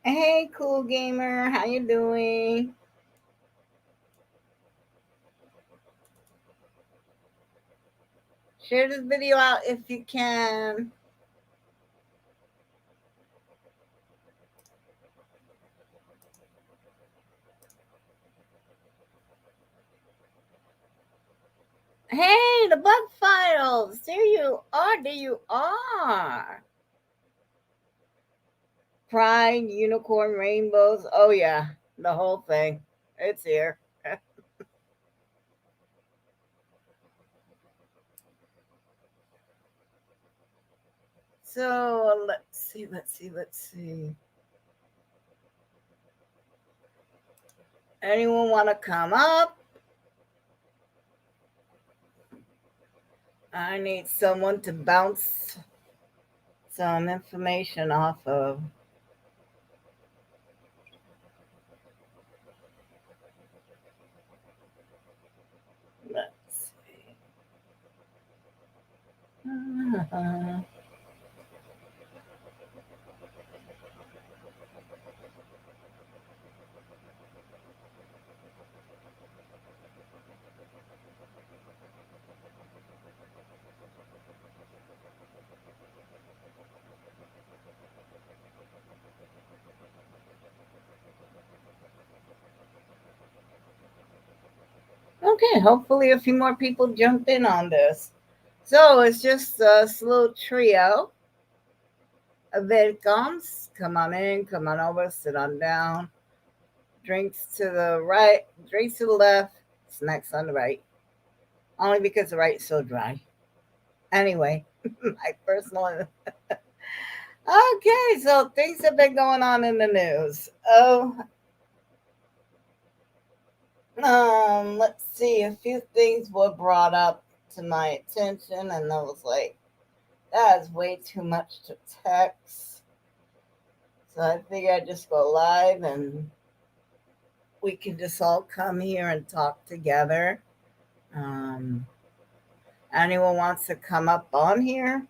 Hey, cool gamer, how you doing? Share this video out if you can. Hey, the bug files. There you are. There you are. Pride, unicorn, rainbows. Oh yeah, the whole thing. It's here. So let's see. Let's see. Anyone want to come up? I need someone to bounce some information off of. Let's see. Okay, hopefully a few more people jump in on this. So it's just a slow trio of welcomes. Come on in, come on over, sit on down. Drinks to the right, drinks to the left, snacks on the right. Only because the right is so dry. Anyway, my personal. Okay, so things have been going on in the news. Let's see. A few things were brought up to my attention, and I was like, that is way too much to text. So I figured I'd just go live and we can just all come here and talk together. Um, Anyone wants to come up on here?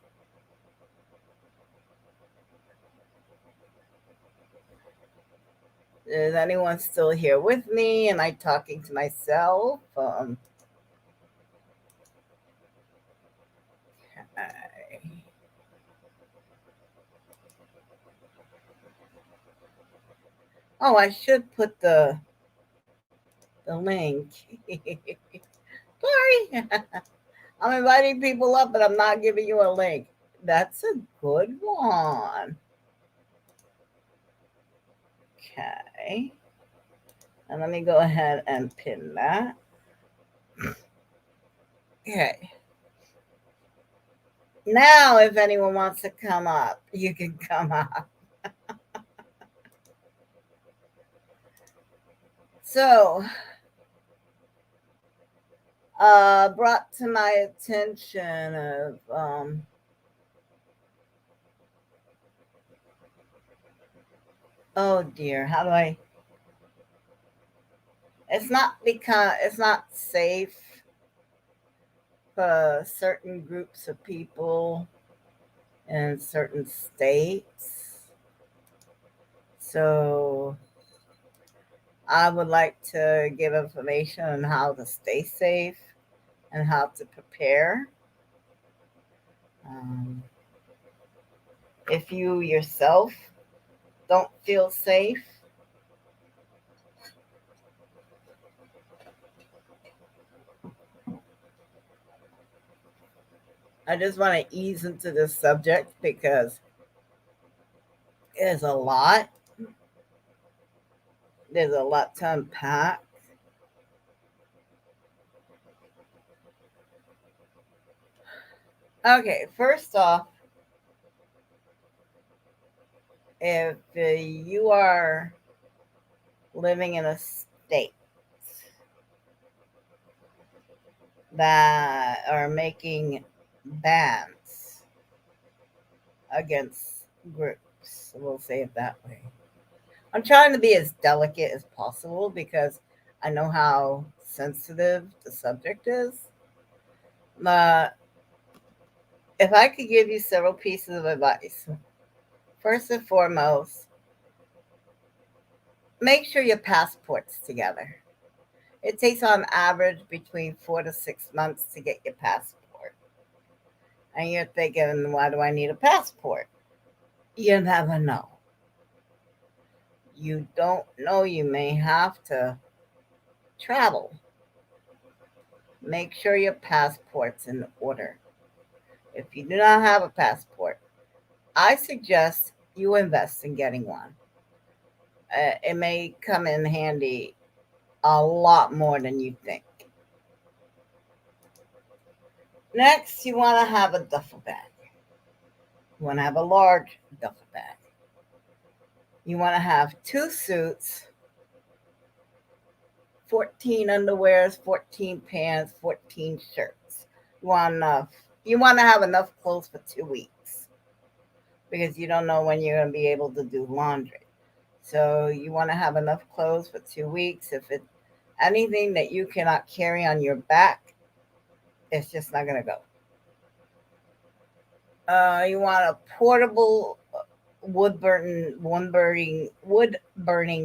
Is anyone still here with me? Am I talking to myself? Okay. Oh, I should put the link. Sorry. I'm inviting people up, but I'm not giving you a link. That's a good one. Okay. And let me go ahead and pin that. Okay. Now, if anyone wants to come up, you can come up. So, brought to my attention of oh dear, how do I? It's not safe for certain groups of people in certain states. So I would like to give information on how to stay safe and how to prepare. Um, if you yourself don't feel safe, I just want to ease into this subject because there's a lot. There's a lot to unpack. Okay, first off, if you are living in a state that are making bans against groups, we'll say it that way. I'm trying to be as delicate as possible because I know how sensitive the subject is. But if I could give you several pieces of advice, first and foremost, make sure your passport's together. It takes on average between 4 to 6 months to get your passport. And you're thinking, why do I need a passport? You never know. You don't know, you may have to travel. Make sure your passport's in order. If you do not have a passport, I suggest you invest in getting one. It may come in handy a lot more than you think. Next, you want to have a duffel bag. You want to have a large duffel bag. You want to have 2 suits, 14 underwears, 14 pants, 14 shirts. You want enough. You want to have enough clothes for 2 weeks because you don't know when you're going to be able to do laundry. So you want to have enough clothes for 2 weeks. If it's anything that you cannot carry on your back, it's just not going to go. You want a portable wood burning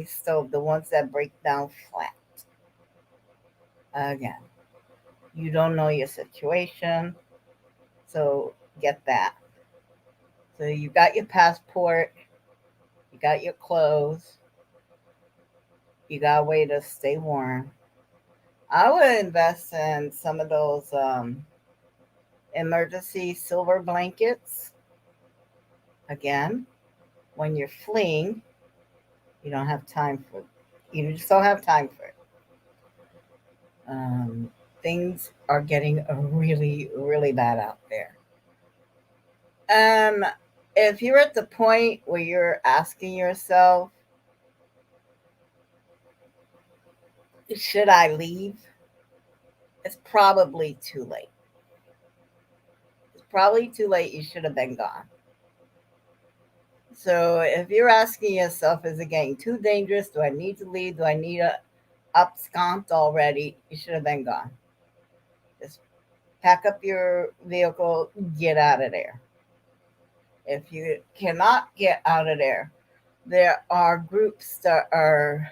stove, the ones that break down flat. Again, you don't know your situation, so get that. So you got your passport, you got your clothes, you got a way to stay warm. I would invest in some of those emergency silver blankets. Again, when you're fleeing, you don't have time for it. You just don't have time for it. Things are getting really, really bad out there. And if you're at the point where you're asking yourself, should I leave? It's probably too late. It's probably too late. You should have been gone. So if you're asking yourself, is it getting too dangerous? Do I need to leave? Do I need a abscond already? You should have been gone. Just pack up your vehicle, get out of there. If you cannot get out of there are groups that are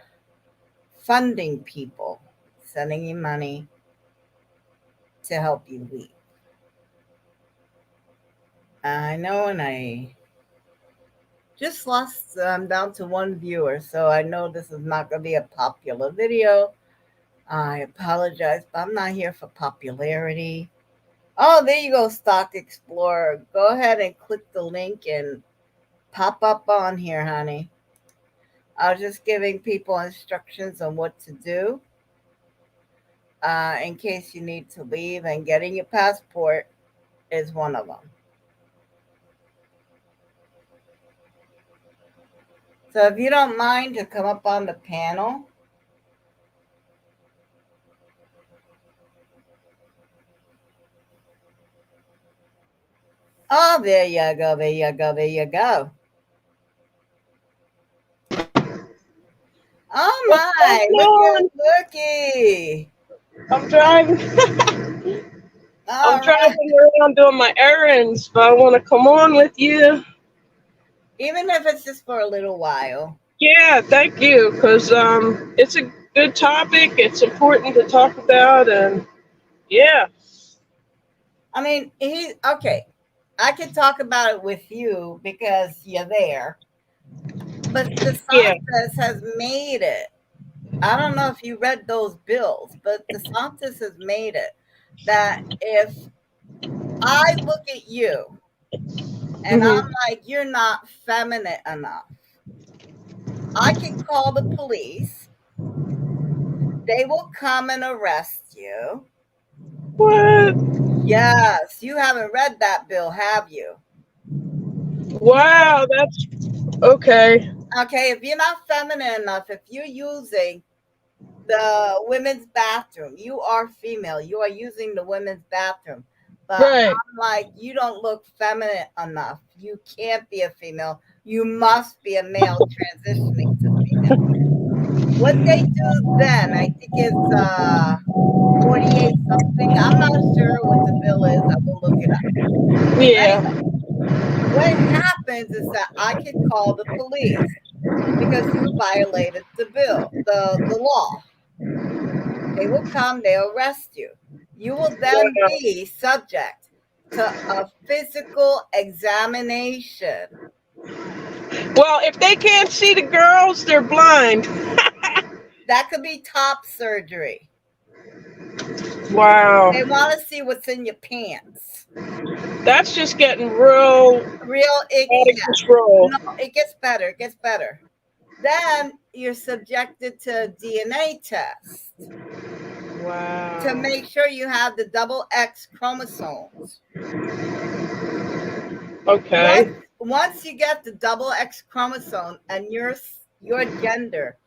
funding people, sending you money to help you leave. I know, and I just lost, I'm down to one viewer, so I know this is not going to be a popular video. I apologize, but I'm not here for popularity. Oh, there you go, Stock Explorer. Go ahead and click the link and pop up on here, honey. I was just giving people instructions on what to do in case you need to leave, and getting your passport is one of them. So if you don't mind to come up on the panel. Oh, there you go, there you go, there you go. Oh my, looky. I'm driving. I'm driving around doing my errands, but I want to come on with you. Even if it's just for a little while. Yeah, thank you, because it's a good topic. It's important to talk about, and yeah. I mean, okay. I can talk about it with you because you're there. But DeSantis has made it. I don't know if you read those bills, but DeSantis has made it that if I look at you and I'm like, you're not feminine enough, I can call the police. They will come and arrest you. What? Yes, you haven't read that bill, have you? Wow, that's okay. Okay, if you're not feminine enough, if you're using the women's bathroom, you are female, you are using the women's bathroom. But Right. I'm like, you don't look feminine enough. You can't be a female. You must be a male transitioning to female. What they do then, I think it's 48 something. I'm not sure what the bill is. I will look it up. Yeah. Anyway, what happens is that I can call the police. because you violated the law. They will come, they'll arrest you. You will then be subject to a physical examination. Well, if they can't see the girls, they're blind. That could be top surgery. Wow. They want to see what's in your pants. That's just getting real out of control. No, it gets better. It gets better. Then you're subjected to a DNA test. Wow. To make sure you have the double X chromosomes. Okay. Once you get the double X chromosome and your gender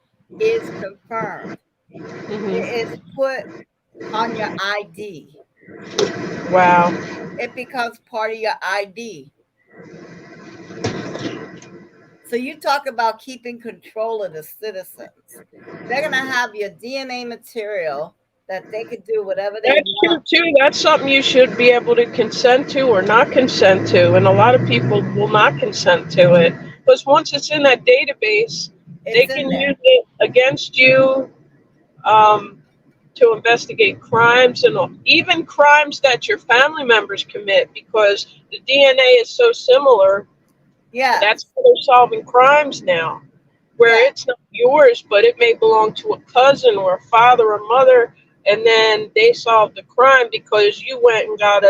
is confirmed, it is put on your ID. Wow. It becomes part of your ID. So you talk about keeping control of the citizens. They're going to have your DNA material that they could do whatever they want. That's true, too. That's something you should be able to consent to or not consent to. And a lot of people will not consent to it. Because once it's in that database, they can use it against you to investigate crimes and even crimes that your family members commit, because the DNA is so similar. Yeah. That's how they're solving crimes now, where it's not yours, but it may belong to a cousin or a father or mother, and then they solved the crime because you went and got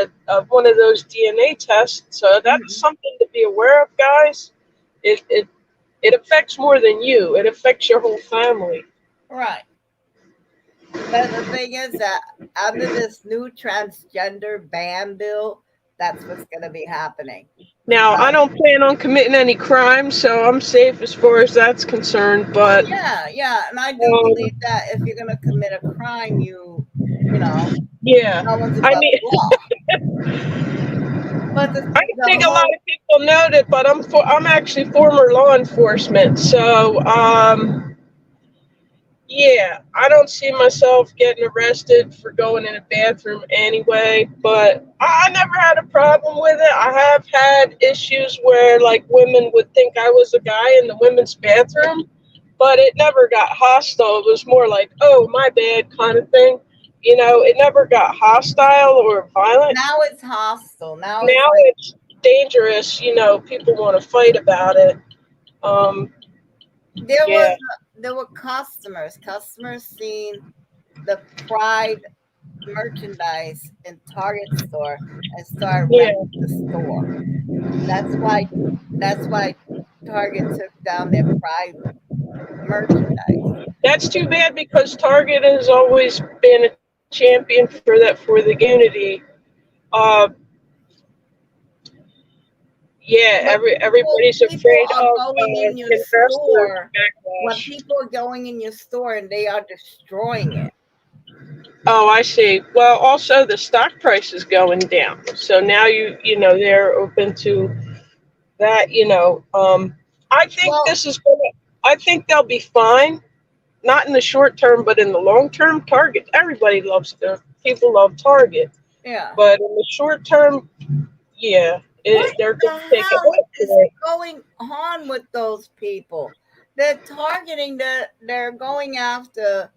one of those DNA tests. So that's something to be aware of, guys. It affects more than you. It affects your whole family. Right. But the thing is that under this new transgender ban bill, that's what's going to be happening. Now, I don't plan on committing any crimes, so I'm safe as far as that's concerned. But yeah, and I do believe that if you're going to commit a crime, you know, no one's above the law. But I think a lot of people know that, but I'm actually former law enforcement, so yeah, I don't see myself getting arrested for going in a bathroom anyway, but I never had a problem with it. I have had issues where, like, women would think I was a guy in the women's bathroom, but it never got hostile. It was more like, oh, my bad kind of thing. You know, it never got hostile or violent. Now it's hostile. Now it's dangerous. You know, people want to fight about it. There were customers seen the Pride merchandise in Target store and started wrecking the store. That's why Target took down their Pride merchandise. That's too bad, because Target has always been a champion for that, for the unity. Everybody's afraid of going in your store. When people are going in your store and they are destroying it. Oh, I see. Well, also the stock price is going down, so now you know they're open to that. I think I think they'll be fine. Not in the short term, but in the long term, Target. Everybody loves them. People love Target. Yeah. But in the short term, yeah. They're going to take it. What is going on with those people? They're targeting they're going after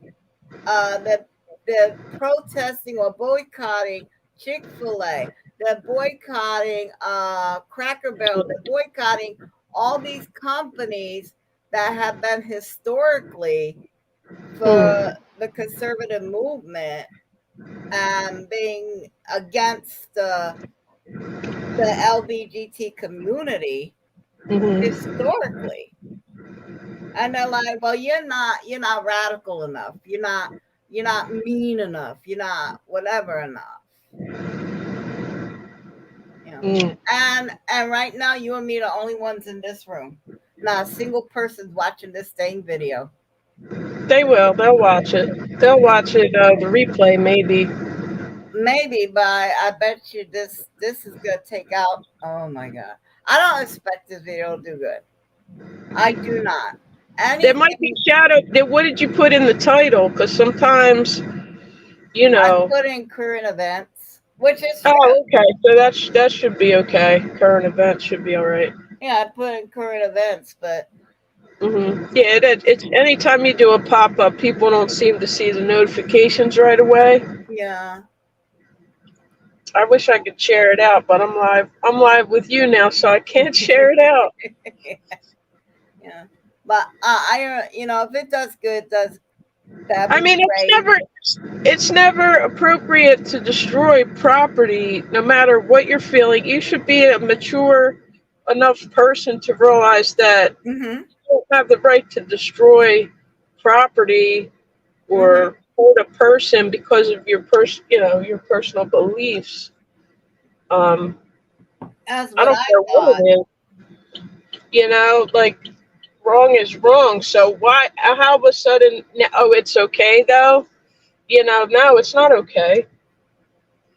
they're protesting or boycotting Chick-fil-A. They're boycotting Cracker Barrel. They're boycotting all these companies that have been historically for the conservative movement and being against the LGBT community historically. And they're like, well, you're not radical enough. You're not mean enough. You're not whatever enough. And right now, you and me are the only ones in this room. Not a single person's watching this same video. They will. They'll watch it. They'll watch it. The replay, maybe. Maybe, but I bet you this is gonna take out. Oh my God! I don't expect this video to do good. I do not. There might be shadow. What did you put in the title? Because sometimes, I put in current events, which is okay. So that should be okay. Current events should be all right. Yeah, I put in current events, but Yeah, it's anytime you do a pop up, people don't seem to see the notifications right away. Yeah. I wish I could share it out, but I'm live. I'm live with you now, so I can't share it out. Yeah. But if it does good, that'd I be mean, great. it's never appropriate to destroy property, no matter what you're feeling. You should be a mature enough person to realize that Mm-hmm. you don't have the right to destroy property Mm-hmm. or hurt a person because of your personal beliefs. Um, That's I what don't I care what thought. it is. Like wrong is wrong. So why? How of a sudden? Oh, it's okay though. No, it's not okay.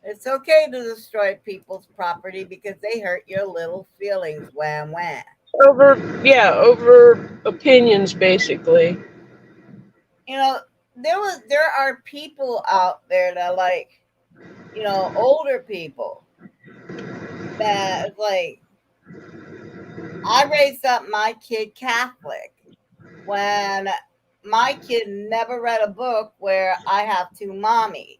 It's okay to destroy people's property because they hurt your little feelings. Wham wham. Over opinions, basically. You know, there are people out there that older people that like I raised up my kid Catholic when my kid never read a book where I have two mommies.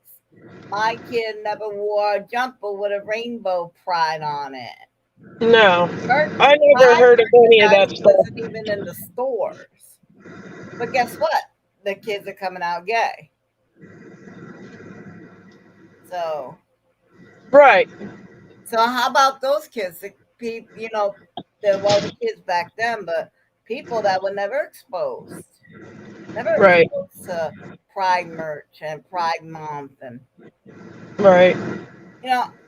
My kid never wore a jumper with a rainbow pride on it. No, I never Pride heard of any of that merchandise stuff. wasn't even in the stores. But guess what? The kids are coming out gay. So, Right, how about those kids? The people, the kids back then, but people that were never right, exposed to Pride merch and Pride Month, and right.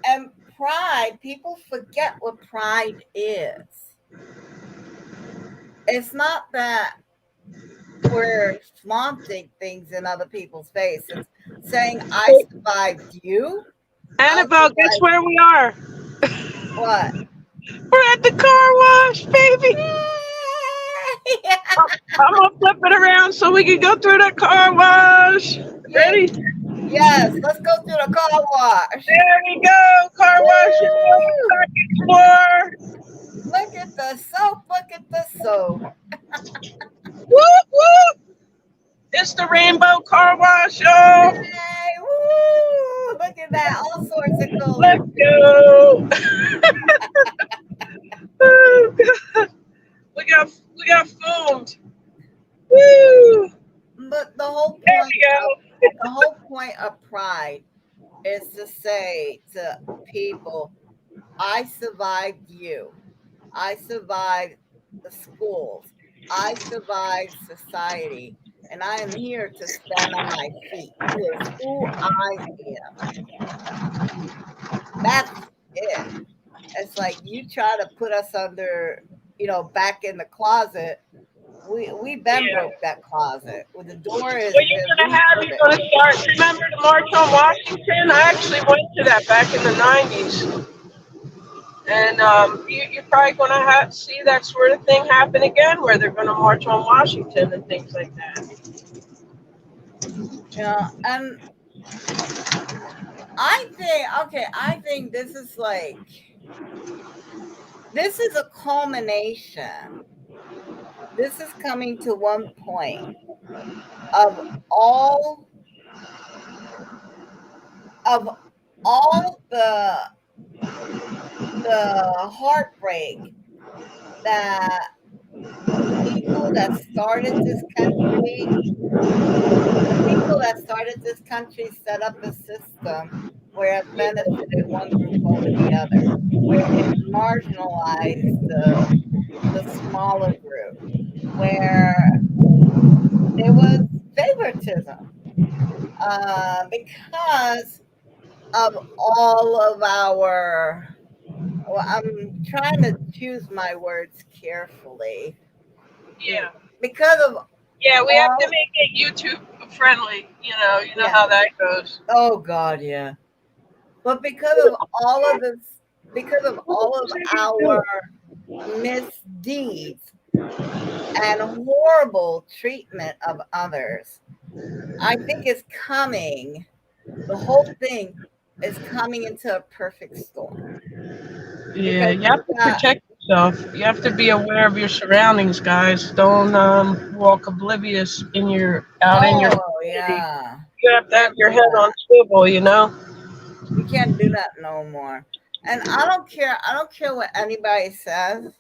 and Pride. People forget what Pride is. It's not that we're flaunting things in other people's face. It's saying, "I survived you. I Annabelle, guess survived where we are? what." We're at the car wash, baby. I'm gonna flip it around so we can go through the car wash. Yeah. Ready? Yes, let's go through the car wash. There we go. Car wash is on Woo! the second floor. Look at the soap. Look at the soap. Whoop whoop. It's the rainbow car wash, y'all. Yay! Woo! Look at that. All sorts of colors. Let's go. Oh, God. We got foamed. Woo. But There we go. the whole point of Pride is to say to people, I survived you. I survived the schools. I survived society. And I am here to stand on my feet. Who is who I am. That's it. It's like you try to put us under, back in the closet. We been Yeah. broke that closet. Well, the door is What been you're refurbished. gonna start. Remember the March on Washington? I actually went to that back in the '90s, and you're probably gonna see that sort of thing happen again, where they're gonna march on Washington and things like that. And I think this is a culmination. This is coming to one point of all the heartbreak that the people that started this country set up a system where it benefited one group over the other, where it marginalized the smaller group, where there was favoritism because of all of our. Well, I'm trying to choose my words carefully. Yeah. Because of Yeah, we have to all, make it YouTube friendly. You know yeah. how that goes. Oh God, yeah. But because of all of our misdeeds and horrible treatment of others, I think the whole thing is coming into a perfect storm. Yeah, Because you have to protect yourself. You have to be aware of your surroundings, guys. Don't walk oblivious in your out in your Oh community. yeah. You have You to have can't your do head that. on swivel, you know. You can't do that no more. And I don't care what anybody says.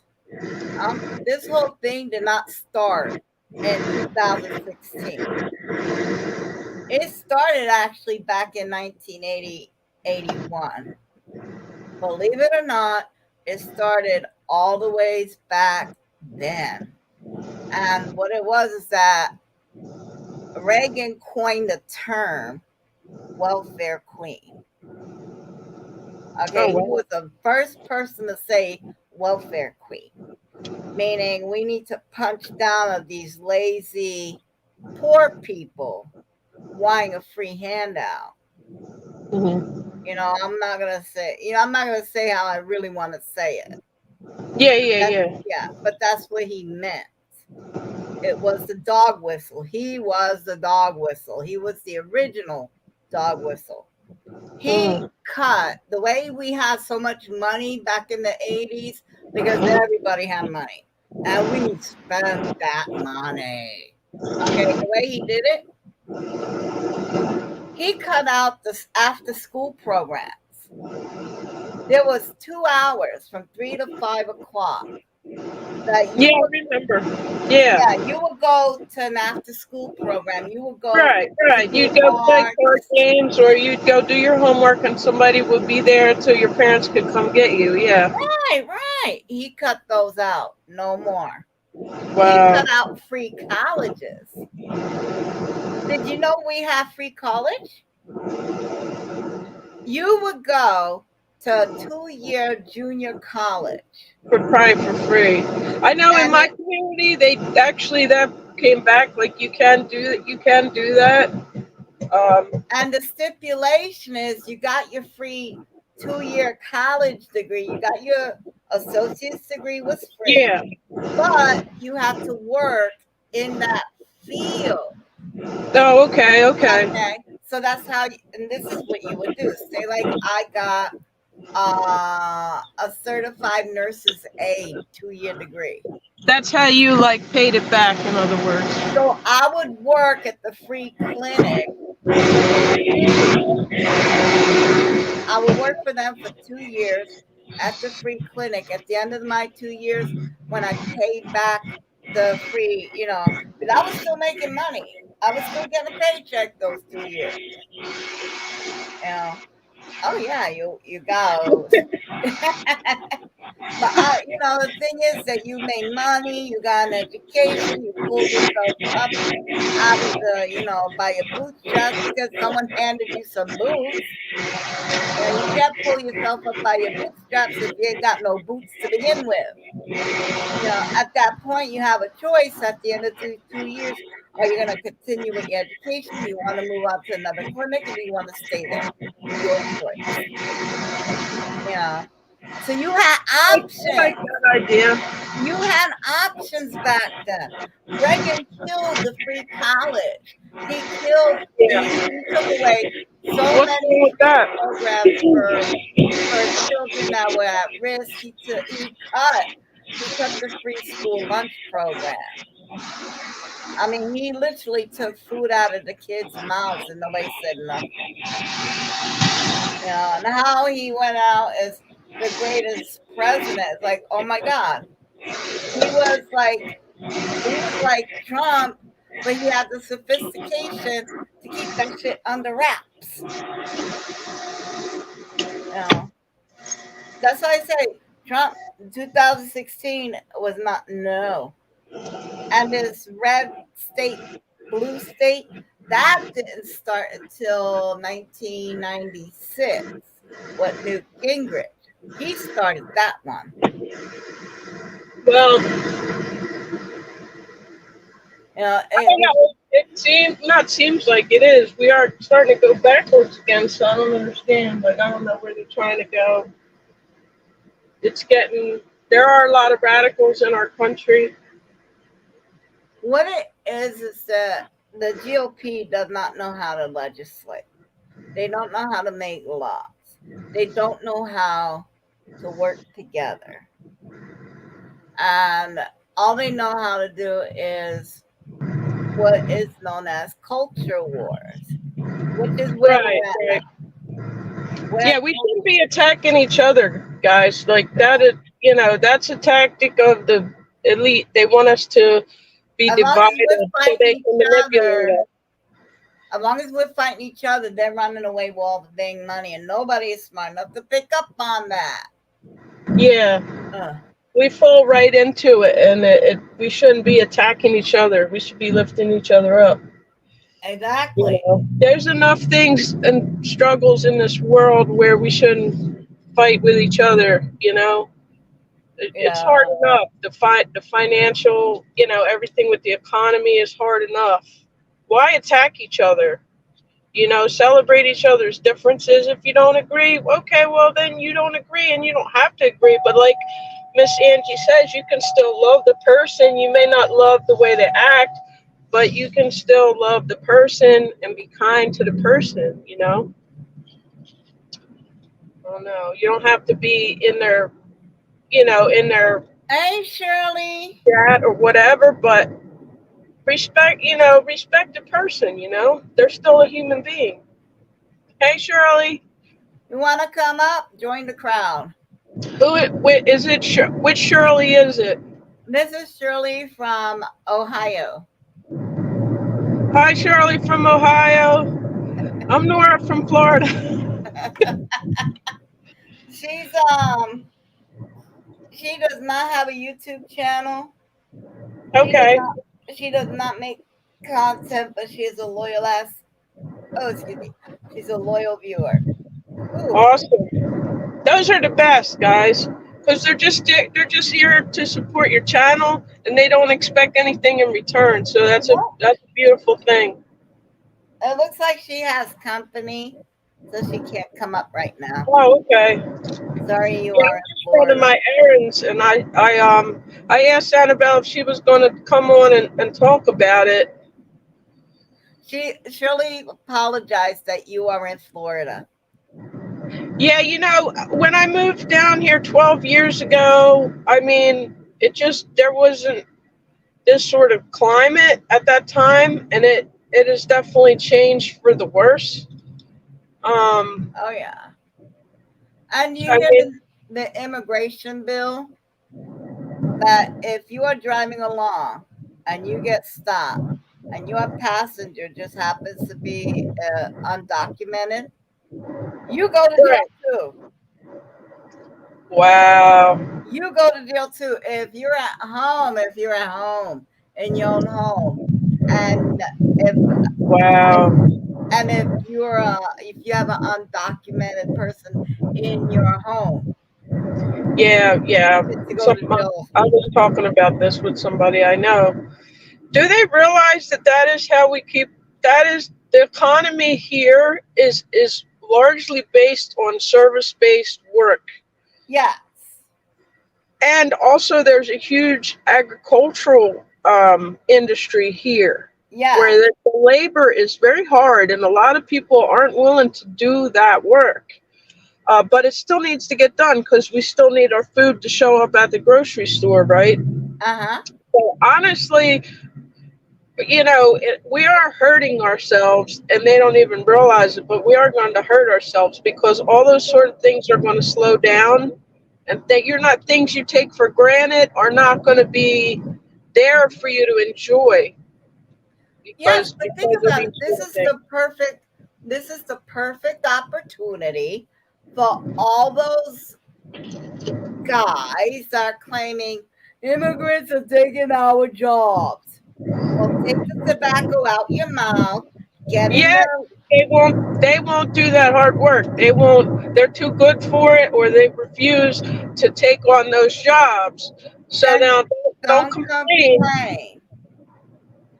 This whole thing did not start in 2016. It started actually back in 1980, 81. Believe it or not, it started all the ways back then. And what it was is that Reagan coined the term welfare queen. Oh Okay, he wow. was the first person to say welfare queen, meaning we need to punch down on these lazy poor people wanting a free handout. Hmm. I'm not gonna say, I'm not gonna say how I really want to say it. Yeah, yeah, That's yeah. Yeah, but that's what he meant. It was the dog whistle. He was the dog whistle. He was the original dog whistle. He Mm. cut the way we had so much money back in the 80s because everybody had money and we spent that money. Okay, the way he did it, he cut out the after school programs. There was 2 hours from 3 to 5 o'clock that Yeah, you I would, remember. Yeah. yeah, you would go to an after school program. You would go Right, to right. do You'd go play card arts. games or you'd go do your homework and somebody would be there until your parents could come get you. Yeah. Right, right. He cut those out. No more. He Wow. cut out free colleges. Did you know we have free college? You would go to a 2-year junior college. For probably for free. I know in And my it, community they actually that came back like you can do that. and the stipulation is you got your free 2-year college degree. You got your associate's degree was free, Yeah. but you have to work in that field. Oh, okay, okay. Okay. So that's how, and this is what you would do. Say, like, I got a certified nurse's aide 2-year degree. That's how you like paid it back, in other words. So I would work at the free clinic for 2 years. I would work for them for 2 years at the free clinic. At the end of my 2 years, when I paid back the free, but I was still making money. I was still getting a paycheck those 2 years. You know, oh yeah, you go. But the thing is that you made money, you got an education, you pulled yourself up out of by your bootstraps because someone handed you some boots. You can't pull yourself up by your bootstraps if you ain't got no boots to begin with. At that point, you have a choice at the end of two years. Are you going to continue with your education? Do you want to move out to another clinic or do you want to stay there? Your choice. So you had I like options. that idea. You had options back then. Reagan killed the free college. He took away so What's many wrong with free that? programs for children that were at risk. He cut the free school lunch program. I mean, he literally took food out of the kids' mouths and nobody said nothing. And how he went out as the greatest president. It's like, oh my God. He was like Trump, but he had the sophistication to keep that shit under wraps. That's why I say Trump 2016 was not no. And this red state, blue state, that didn't start until 1996 with Newt Gingrich. He started that one. Well, I don't And know. It seems like it is. We are starting to go backwards again, so I don't understand. Like I don't know where they're trying to go. It's getting there are a lot of radicals in our country. what it is that the GOP does not know how to legislate. They don't know how to make laws. They don't know how to work together. and all they know how to do is what is known as culture wars, which is where Right, we're at right. now. We're Yeah, we shouldn't be attacking each other, guys. Like that is, that's a tactic of the elite. They want us to be as long as divided we're so fighting they each can manipulate other, us. as long as we're fighting each other, they're running away with all the dang money, and nobody is smart enough to pick up on that. Yeah, Uh, we fall right into it, and we shouldn't be attacking each other. We should be lifting each other up. exactly. There's enough things and struggles in this world where we shouldn't fight with each other. It's hard Yeah. enough. The financial, everything with the economy is hard enough. Why attack each other? Celebrate each other's differences. If you don't agree, okay, well then you don't agree, and you don't have to agree. But like Miss Angie says, you can still love the person. You may not love the way they act, but you can still love the person and be kind to the person. Oh no, you don't have to be in their, in their Hey, Shirley. chat or whatever, but respect the person. They're still a human being. Hey, Shirley. You want to come up? Join the crowd. Is it? Which Shirley is it? This is Shirley from Ohio. Hi, Shirley from Ohio. I'm Nora from Florida. She's she does not have a YouTube channel. Okay. She does not make content, but she is a loyal ass. Oh, excuse me. She's a loyal viewer. Ooh. Awesome. Those are the best, guys, because they're just here to support your channel, and they don't expect anything in return. So that's a beautiful thing. It looks like she has company, so she can't come up right now. Oh, okay. Sorry, you Yeah, are I'm in just running Florida. my errands, and I asked Annabelle if she was going to come on and talk about it. She Shirley apologized that you are in Florida. Yeah, when I moved down here 12 years ago, I mean, there wasn't this sort of climate at that time, and it has definitely changed for the worse. Oh yeah. And you I hear mean, the immigration bill that if you are driving along and you get stopped and your passenger just happens to be undocumented, you go to jail right. too. Wow. You go to jail too. If you're at home in your own home, and if Wow. and if you have an undocumented person in your home, Yeah, yeah. to go to jail. I was talking about this with somebody I know. Do they realize that is how we keep, that is, the economy here is largely based on service-based work. Yes. And also, there's a huge agricultural industry here Yes. where the labor is very hard, and a lot of people aren't willing to do that work. But it still needs to get done because we still need our food to show up at the grocery store, right? Uh-huh. So honestly, we are hurting ourselves, and they don't even realize it, but we are going to hurt ourselves because all those sort of things are going to slow down, and that you're not, things you take for granted are not going to be there for you to enjoy Yes, because but think of about it. these sort of things. This is the perfect opportunity for all those guys that are claiming immigrants are taking our jobs. Well, take the tobacco out your mouth, get in Yeah, the they won't do that hard work. They're too good for it, or they refuse to take on those jobs. So then now don't don't complain. complain.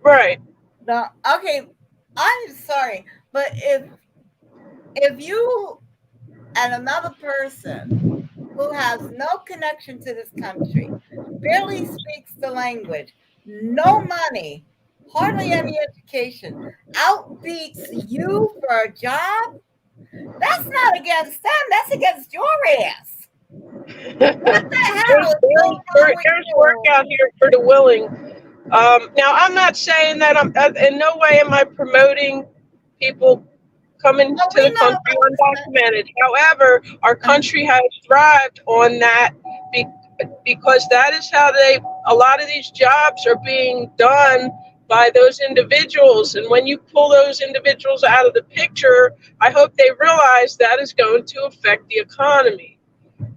Right. Don't, okay, I'm sorry, but if you and another person who has no connection to this country, barely speaks the language, no money, hardly any education, outbeats you for a job, that's not against them, that's against your ass. What the hell is going on with There's work you? out here for the willing. Now, I'm not saying that in no way am I promoting people coming No, to we the know country about undocumented. However, our the country has thrived on that be, because that is how a lot of these jobs are being done by those individuals. And when you pull those individuals out of the picture, I hope they realize that is going to affect the economy.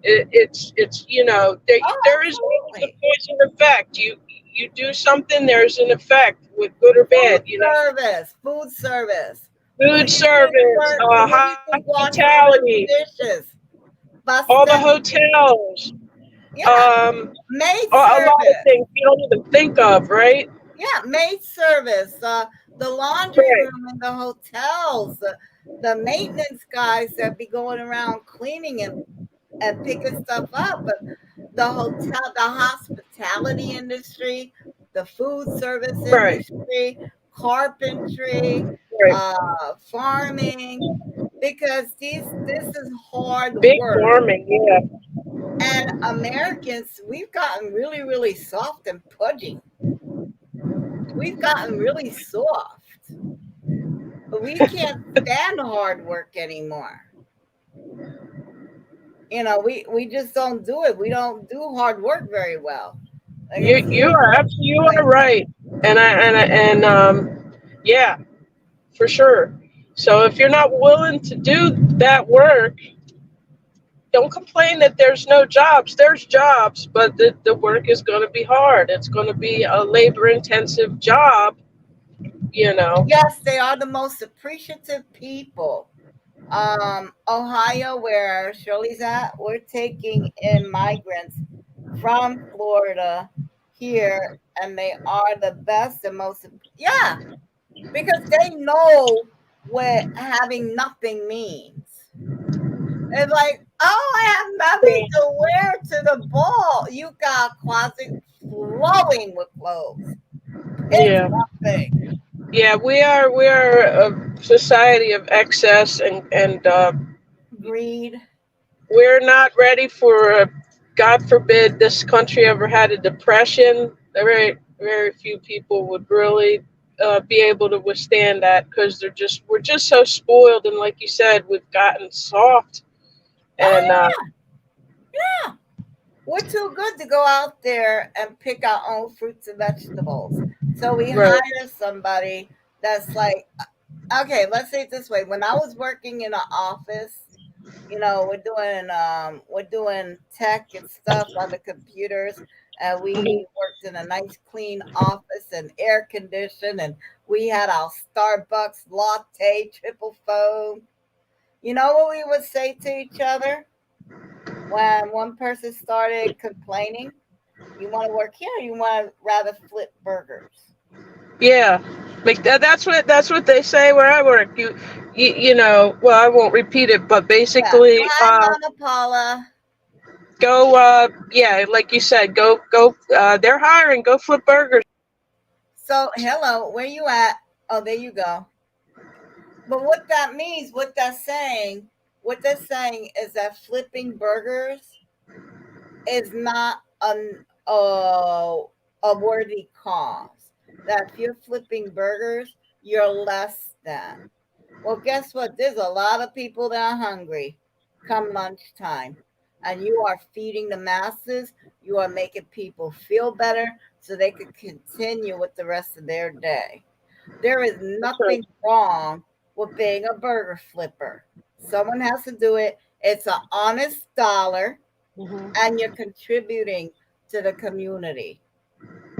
It's Oh, there is always a absolutely. cause and effect. You do something, there's an effect with good or bad. Food service. Food service, Who do you think washes all them hospitality, dishes? all the Busted. hotels, Yeah, maid a lot of service. things you don't even think of, right? Yeah, maid service. The laundry Right, room in the hotels. The maintenance guys that be going around cleaning and picking stuff up. But the hospitality industry, the food service right, industry, carpentry, right. farming, because this is hard Big work. farming, yeah. And Americans, we've gotten really, really soft and pudgy. We've gotten really soft. We can't stand hard work anymore. We just don't do it. We don't do hard work very well. Like it's You are like right, and yeah, for sure. So if you're not willing to do that work, don't complain that there's no jobs. There's jobs, but the work is going to be hard. It's going to be a labor intensive job, you know. yes, they are the most appreciative people. Ohio, where Shirley's at, we're taking in migrants from Florida here, and they are the best and most, yeah, because they know what having nothing means. It's like, oh, I have nothing to wear to the ball. You got a closet flowing with clothes. It's Yeah. nothing. Yeah, we are a society of excess, and Greed. we're not ready for God forbid this country ever had a depression. Very few people would really be able to withstand that because we're just so spoiled, and like you said, we've gotten soft. And Oh, yeah. We're too good to go out there and pick our own fruits and vegetables. So we right. hire somebody that's like, okay, let's say it this way. When I was working in an office, we're doing tech and stuff on the computers, and we worked in a nice clean office and air conditioned, and we had our Starbucks latte triple foam. You know what we would say to each other when one person started complaining? You want to work here, or you want to rather flip burgers? Yeah, like that's what they say where I work. You know. Well, I won't repeat it, but Yeah. basically, Hi, Mama Paula. go. Yeah, like you said, go. They're hiring. Go flip burgers. So, hello, where you at? Oh, there you go. But what that's saying is that flipping burgers is not a worthy cause. That if you're flipping burgers, you're less than. Well, guess what? There's a lot of people that are hungry come lunchtime, and you are feeding the masses. You are making people feel better so they could continue with the rest of their day. There is Sure. nothing wrong with being a burger flipper. Someone has to do it. It's an honest dollar, Hmm. and you're contributing to the community.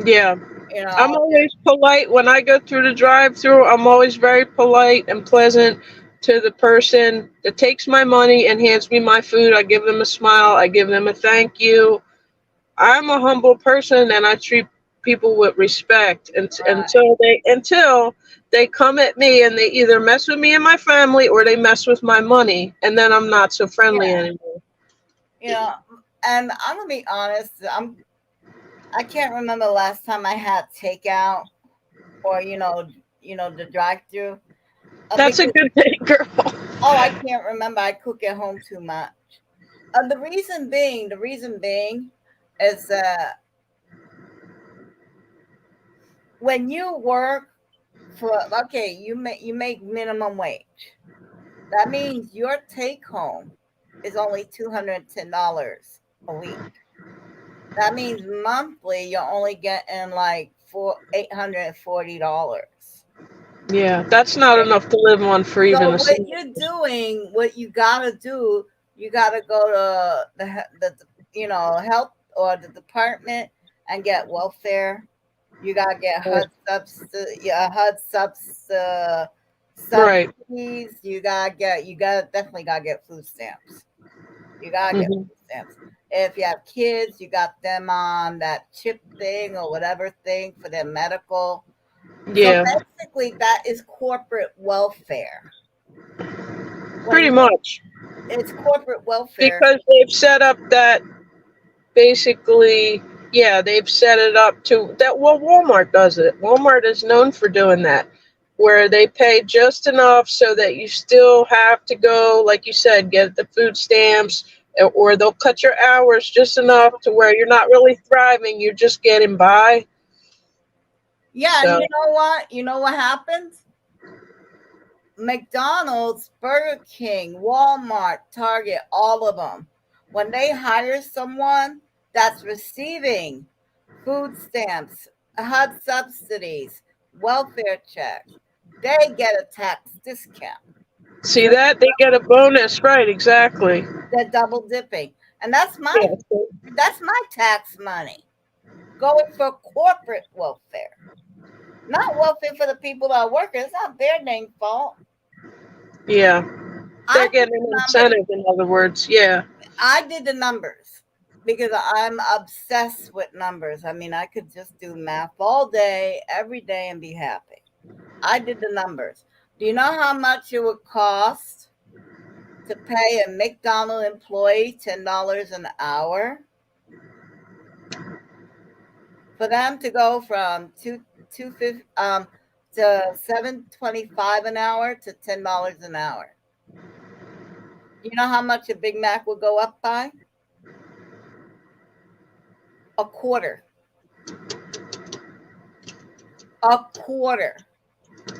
Yeah, You I'm know, always polite when I go through the drive-through. I'm always very polite and pleasant to the person that takes my money and hands me my food. I give them a smile. I give them a thank you. I'm a humble person and I treat people with respect right? until they come at me and they either mess with me and my family or they mess with my money and then I'm not so friendly Yeah, anymore. you know. And I'm gonna be honest. I can't remember the last time I had takeout or the drive-through. That's a Because good thing, girl. oh, I can't remember. I cook at home too much. The reason being is that when you work for, okay, you make minimum wage. That means your take home is only $210 a week. That means monthly you're only getting like $840. Yeah, that's not enough to live on for So even a what single. you're doing, what you gotta do, you gotta go to the health or the department and get welfare. You gotta get Right. subsidies. You gotta definitely gotta get food stamps. You gotta get Hmm. food stamps. If you have kids, you got them on that chip thing or whatever thing for their medical. So Yeah, basically, that is corporate welfare. pretty When much. it's corporate welfare, Because they've set up that basically, yeah, they've set it up to that. Well, Walmart does it. Walmart is known for doing that, where they pay just enough so that you still have to go, like you said, get the food stamps, or they'll cut your hours just enough to where you're not really thriving, you're just getting by. yeah. And So, you know what? You know what happens? McDonald's, Burger King, Walmart, Target, all of them, when they hire someone that's receiving food stamps, HUD subsidies, welfare checks, they get a tax discount. see So that? They get a bonus, right? Exactly. they're double dipping. And Yeah. that's my tax money going for corporate welfare. Not welfare for the people that are working. It's not their dang fault. Yeah. They're I did getting the an numbers. incentive, in other words. Yeah. I did the numbers because I'm obsessed with numbers. I mean, I could just do math all day, every day, and be happy. I did the numbers. Do you know how much it would cost to pay a McDonald's employee $10 an hour? For them to go from two fifty to $7.25 an hour to $10 an hour. You know how much a Big Mac would go up by? A quarter. A quarter.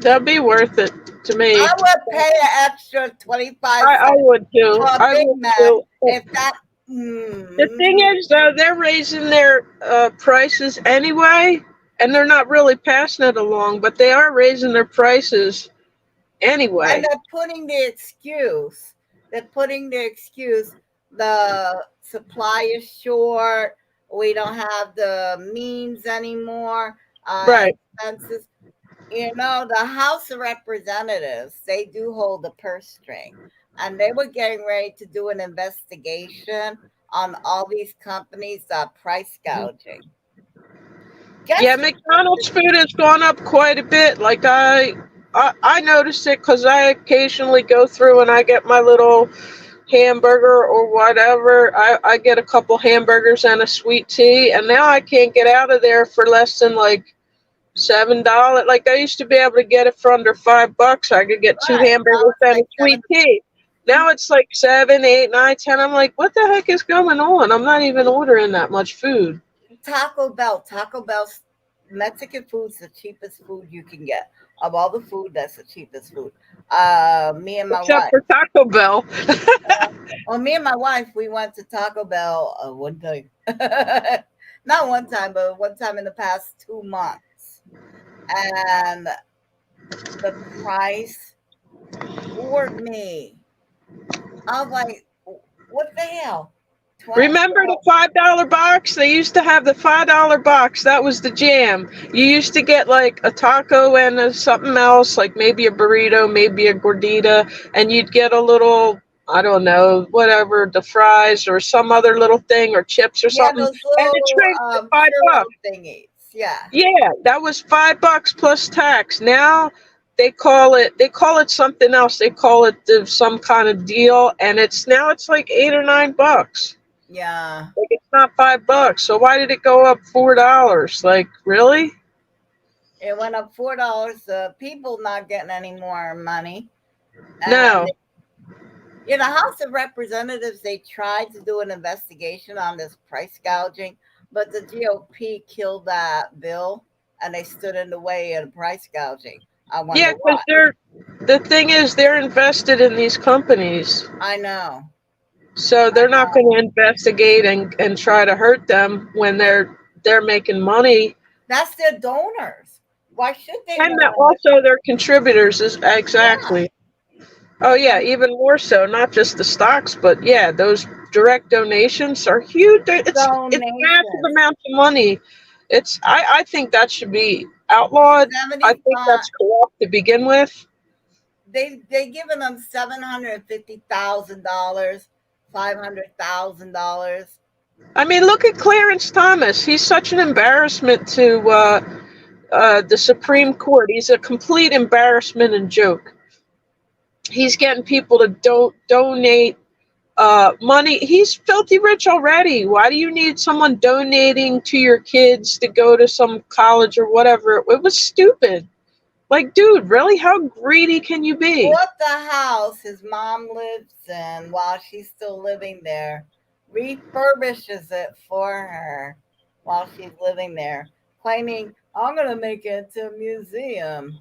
That'd be worth it to me. I would pay an extra 25 I cents would for too. a I Big would Mac too. if that. The thing is, though, they're raising their prices anyway, and they're not really passing it along, but they are raising their prices And anyway. they're putting the excuse. They're putting the excuse. The supply is short. We don't have the means anymore. Right. Expenses. You know, the House of Representatives, they do hold the purse string. And they were getting ready to do an investigation on all these companies that are price gouging. Yeah, Guess McDonald's food has gone up quite a bit. Like I noticed it because I occasionally go through and I get my little hamburger or whatever. I get a couple hamburgers and a sweet tea, and now I can't get out of there for less than like $7. Like I used to be able to get it for under $5. I could get two right. Now hamburgers it's and a like sweet tea. Now it's like 7, 8, 9, 10. I'm like, what the heck is going on? I'm not even ordering that much food. Taco Bell's Mexican food's the cheapest food you can get. Of all the food, that's the cheapest food. Me and my Except wife. for Taco Bell. Well, me and my wife, we went to Taco Bell one time. Not one time, but one time in the past 2 months. And the price floored me. I was like, what the hell? 20 Remember the $5 box? They used to have the $5 box. That was the jam. You used to get like a taco and something else, like maybe a burrito, maybe a gordita, and you'd get a little, I don't know, whatever, the fries or some other little thing or chips or Yeah, something. those And it little traded for $5. churro thingies. Yeah. Yeah, that was $5 plus tax. Now they call it something else. They call it some kind of deal, and it's like $8 or $9. Yeah. Like it's not $5. So why did it go up $4? Like really? It went up $4. The people not getting any more money. And No. Yeah, the House of Representatives, they tried to do an investigation on this price gouging, but the GOP killed that bill and they stood in the way of the price gouging. I Yeah, wonder because why. the thing is they're invested in these companies. I know. So they're not going to investigate and try to hurt them when they're making money. That's their donors. Why should they And that want also their contributors is to? Yeah, exactly. Oh yeah, even more so, not just the stocks, but yeah, those direct donations are huge. It's massive donations. amounts of money. I think that should be outlawed. I think 75 that's corrupt to begin with. they given them $750,000, $500,000. I mean, look at Clarence Thomas. He's such an embarrassment to the Supreme Court. He's a complete embarrassment and joke. He's getting people to donate money. He's filthy rich already. Why do you need someone donating to your kids to go to some college or whatever? It was stupid. Like, dude, really? How greedy can you be? Bought the house his mom lives in while she's still living there, refurbishes it for her while she's living there, claiming, I'm going to make it into a museum.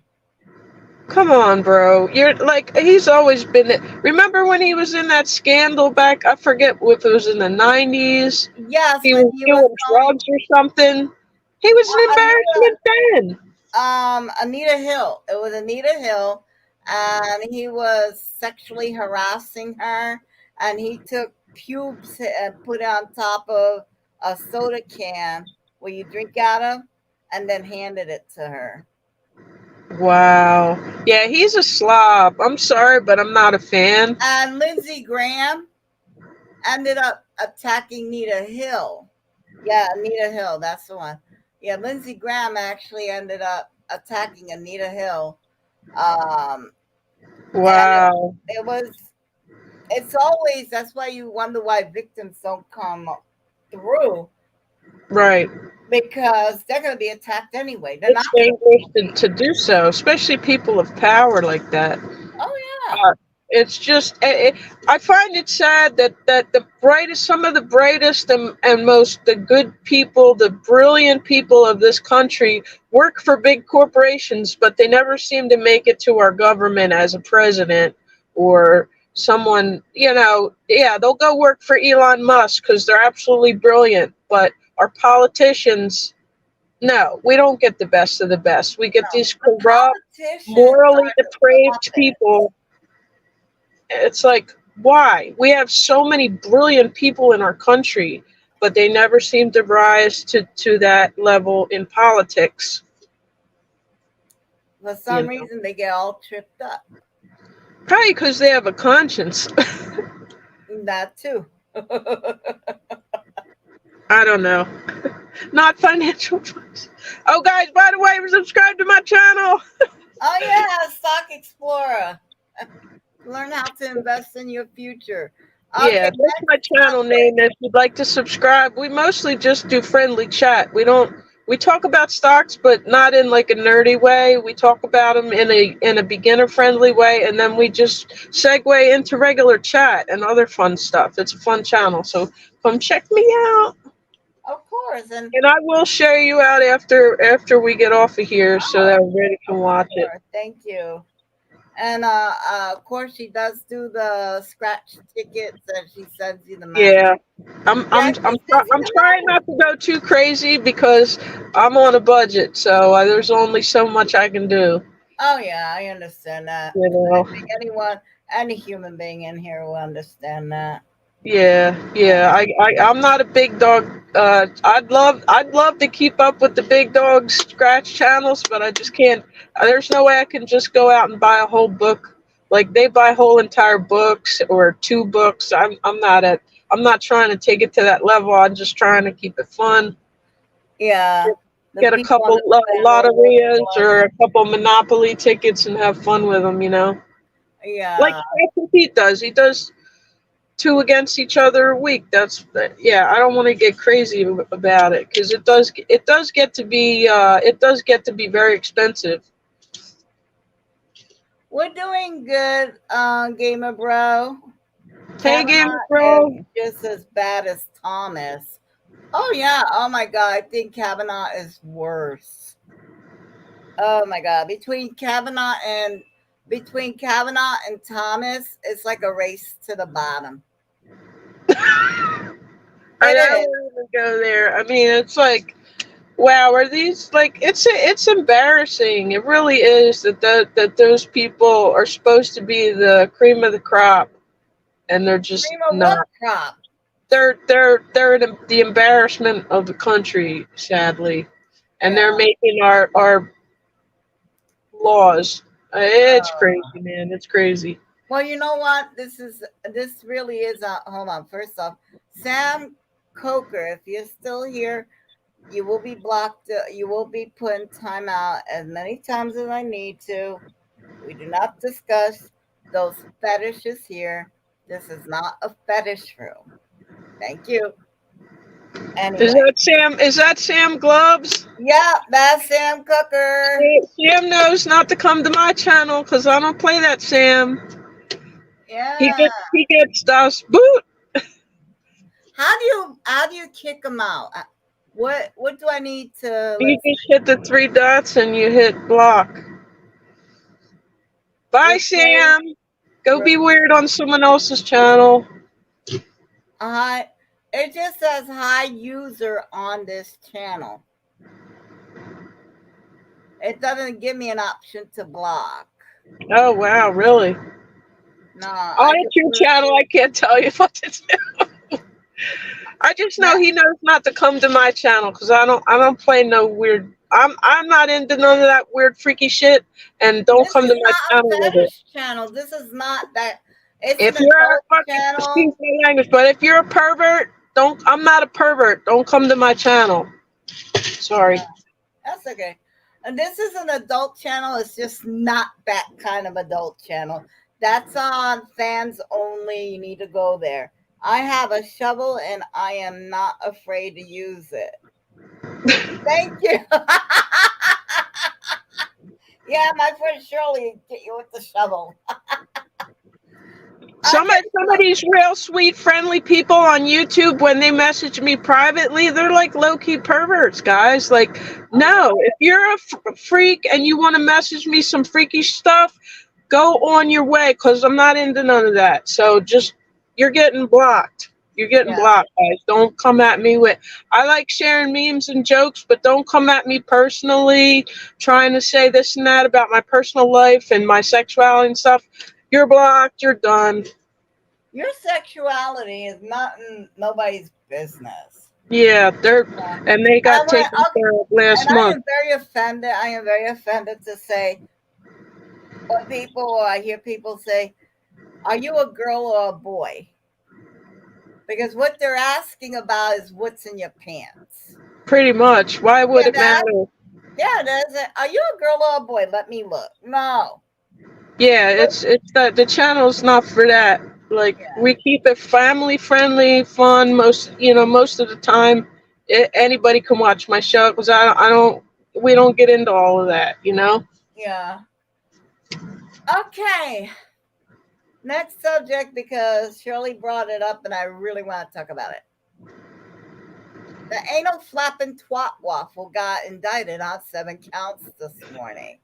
Come on, bro. You're like, he's always been it. Remember when he was in that scandal back, I forget if it was in the 90s? Yes, He when was he was doing drugs or something. He was an embarrassment then. Anita Hill. It was Anita Hill, and he was sexually harassing her, and he took pubes and put it on top of a soda can where you drink out of, and then handed it to her. Wow. Yeah, he's a slob. I'm sorry, but I'm not a fan. And Lindsey Graham ended up attacking Anita Hill. Yeah, Anita Hill, that's the one. Yeah, Lindsey Graham actually ended up attacking Anita Hill. Um, and Wow. it was it's always that's why you wonder why victims don't come through Right. because they're going to be attacked anyway. They're not It's going to. dangerous to do so, especially people of power like that. Oh yeah, It's just, I find it sad that the brightest, some of the brightest and most the good people, the brilliant people of this country work for big corporations, but they never seem to make it to our government as a president or someone, yeah, they'll go work for Elon Musk because they're absolutely brilliant, but our politicians, no, we don't get the best of the best. We get no. these The corrupt, politicians morally are the depraved puppets. people. It's like, why? We have so many brilliant people in our country, but they never seem to rise to that level in politics. For You some know, reason, they get all tripped up. probably because they have a conscience. That too. Oh I don't know. Not financial advice. Oh, guys, by the way, subscribe to my channel. yeah, Stock Explorer. Learn how to invest in your future. Yeah, Okay, that's my next channel topic. name. If you'd like to subscribe, we mostly just do friendly chat. We talk about stocks, but not in like a nerdy way. We talk about them in a beginner friendly way, and then we just segue into regular chat and other fun stuff. It's a fun channel, so come check me out. Of course, and And I will share you out after we get off of here, so that everybody can watch it. sure, thank you. And of course, she does do the scratch tickets, and she sends you the money. Yeah, I'm Yeah, I'm she I'm sends you I'm the trying money. not to go too crazy because I'm on a budget, so there's only so much I can do. Oh yeah, I understand that. You I know. think any human being in here will understand that. Yeah. I'm not a big dog. I'd love to keep up with the big dog scratch channels, but I just can't. There's no way I can just go out and buy a whole book. Like they buy whole entire books or two books. I'm not trying to take it to that level. I'm just trying to keep it fun. Yeah, the Get a people couple understand what lotterias works for or a couple Monopoly tickets and have fun with them. Like yeah. Captain Pete does. He does two against each other a week. Yeah. I don't want to get crazy about it because it does get to be very expensive. We're doing good, Gamer Bro. Hey, Game Kavanaugh is Bro. just as bad as Thomas. Oh yeah. Oh my God. I think Kavanaugh is worse. Oh my God. Between Kavanaugh and Thomas, it's like a race to the bottom. I It is. don't even go there. I mean, it's like, wow, are these like? It's embarrassing. It really is that those people are supposed to be the cream of the crop, and they're just Cream of what not. crop? They're the embarrassment of the country, sadly, and Yeah. they're making our laws. It's crazy, man. It's crazy. Well, you know what? This really is a hold on. First off, Sam Coker, if you're still here, you will be blocked. You will be put in timeout as many times as I need to. We do not discuss those fetishes here. This is not a fetish room. Thank you. Is Anyway, that Sam? Is that Sam Gloves? yeah, that's Sam Cooker. Sam knows not to come to my channel because I don't play that Sam. Yeah. He gets us boot. How do you kick him out? What do I need to You let's just hit the three dots and you hit block. Bye, replace Sam. Go re- be weird on someone else's channel. hi? It just says hi user on this channel. It doesn't give me an option to block. Oh wow, really? No, Oh, I it's could your put channel. I can't tell you what to do. I just know that. he knows not to come to my channel because I don't play no weird. I'm not into none of that weird freaky shit, and don't This come is to my not a channel with it. fetish channel. This is not that. It's an If you're a adult fucking channel. excuse my language, but if you're a pervert, don't. I'm not a pervert. Don't come to my channel. Sorry. That's okay. And this is an adult channel. It's just not that kind of adult channel. That's on fans only. You need to go there. I have a shovel and I am not afraid to use it. Thank you. Yeah, my friend Shirley get you with the shovel. Some of these real sweet, friendly people on YouTube, when they message me privately, they're like low key perverts, guys. Like, no, if you're a freak and you want to message me some freaky stuff, go on your way, because I'm not into none of that. So just, you're getting blocked. You're getting Yeah. blocked, guys. Don't come at me with. I like sharing memes and jokes, but don't come at me personally, trying to say this and that about my personal life and my sexuality and stuff. You're blocked. You're done. Your sexuality is not in nobody's business. Yeah, Yeah. and they got I taken care of last and I month. am very offended. I am very offended to say what I hear people say, are you a girl or a boy? Because what they're asking about is what's in your pants. Pretty much. Why would Yeah, it matter? Yeah, that's it. Are you a girl or a boy? Let me look. No. Yeah, it's that the channel's not for that. Like Yeah. we keep it family friendly, fun. Most of the time, anybody can watch my show because I don't. We don't get into all of that. Yeah. Okay. Next subject, because Shirley brought it up and I really want to talk about it. The anal flapping twat waffle got indicted on 7 counts this morning.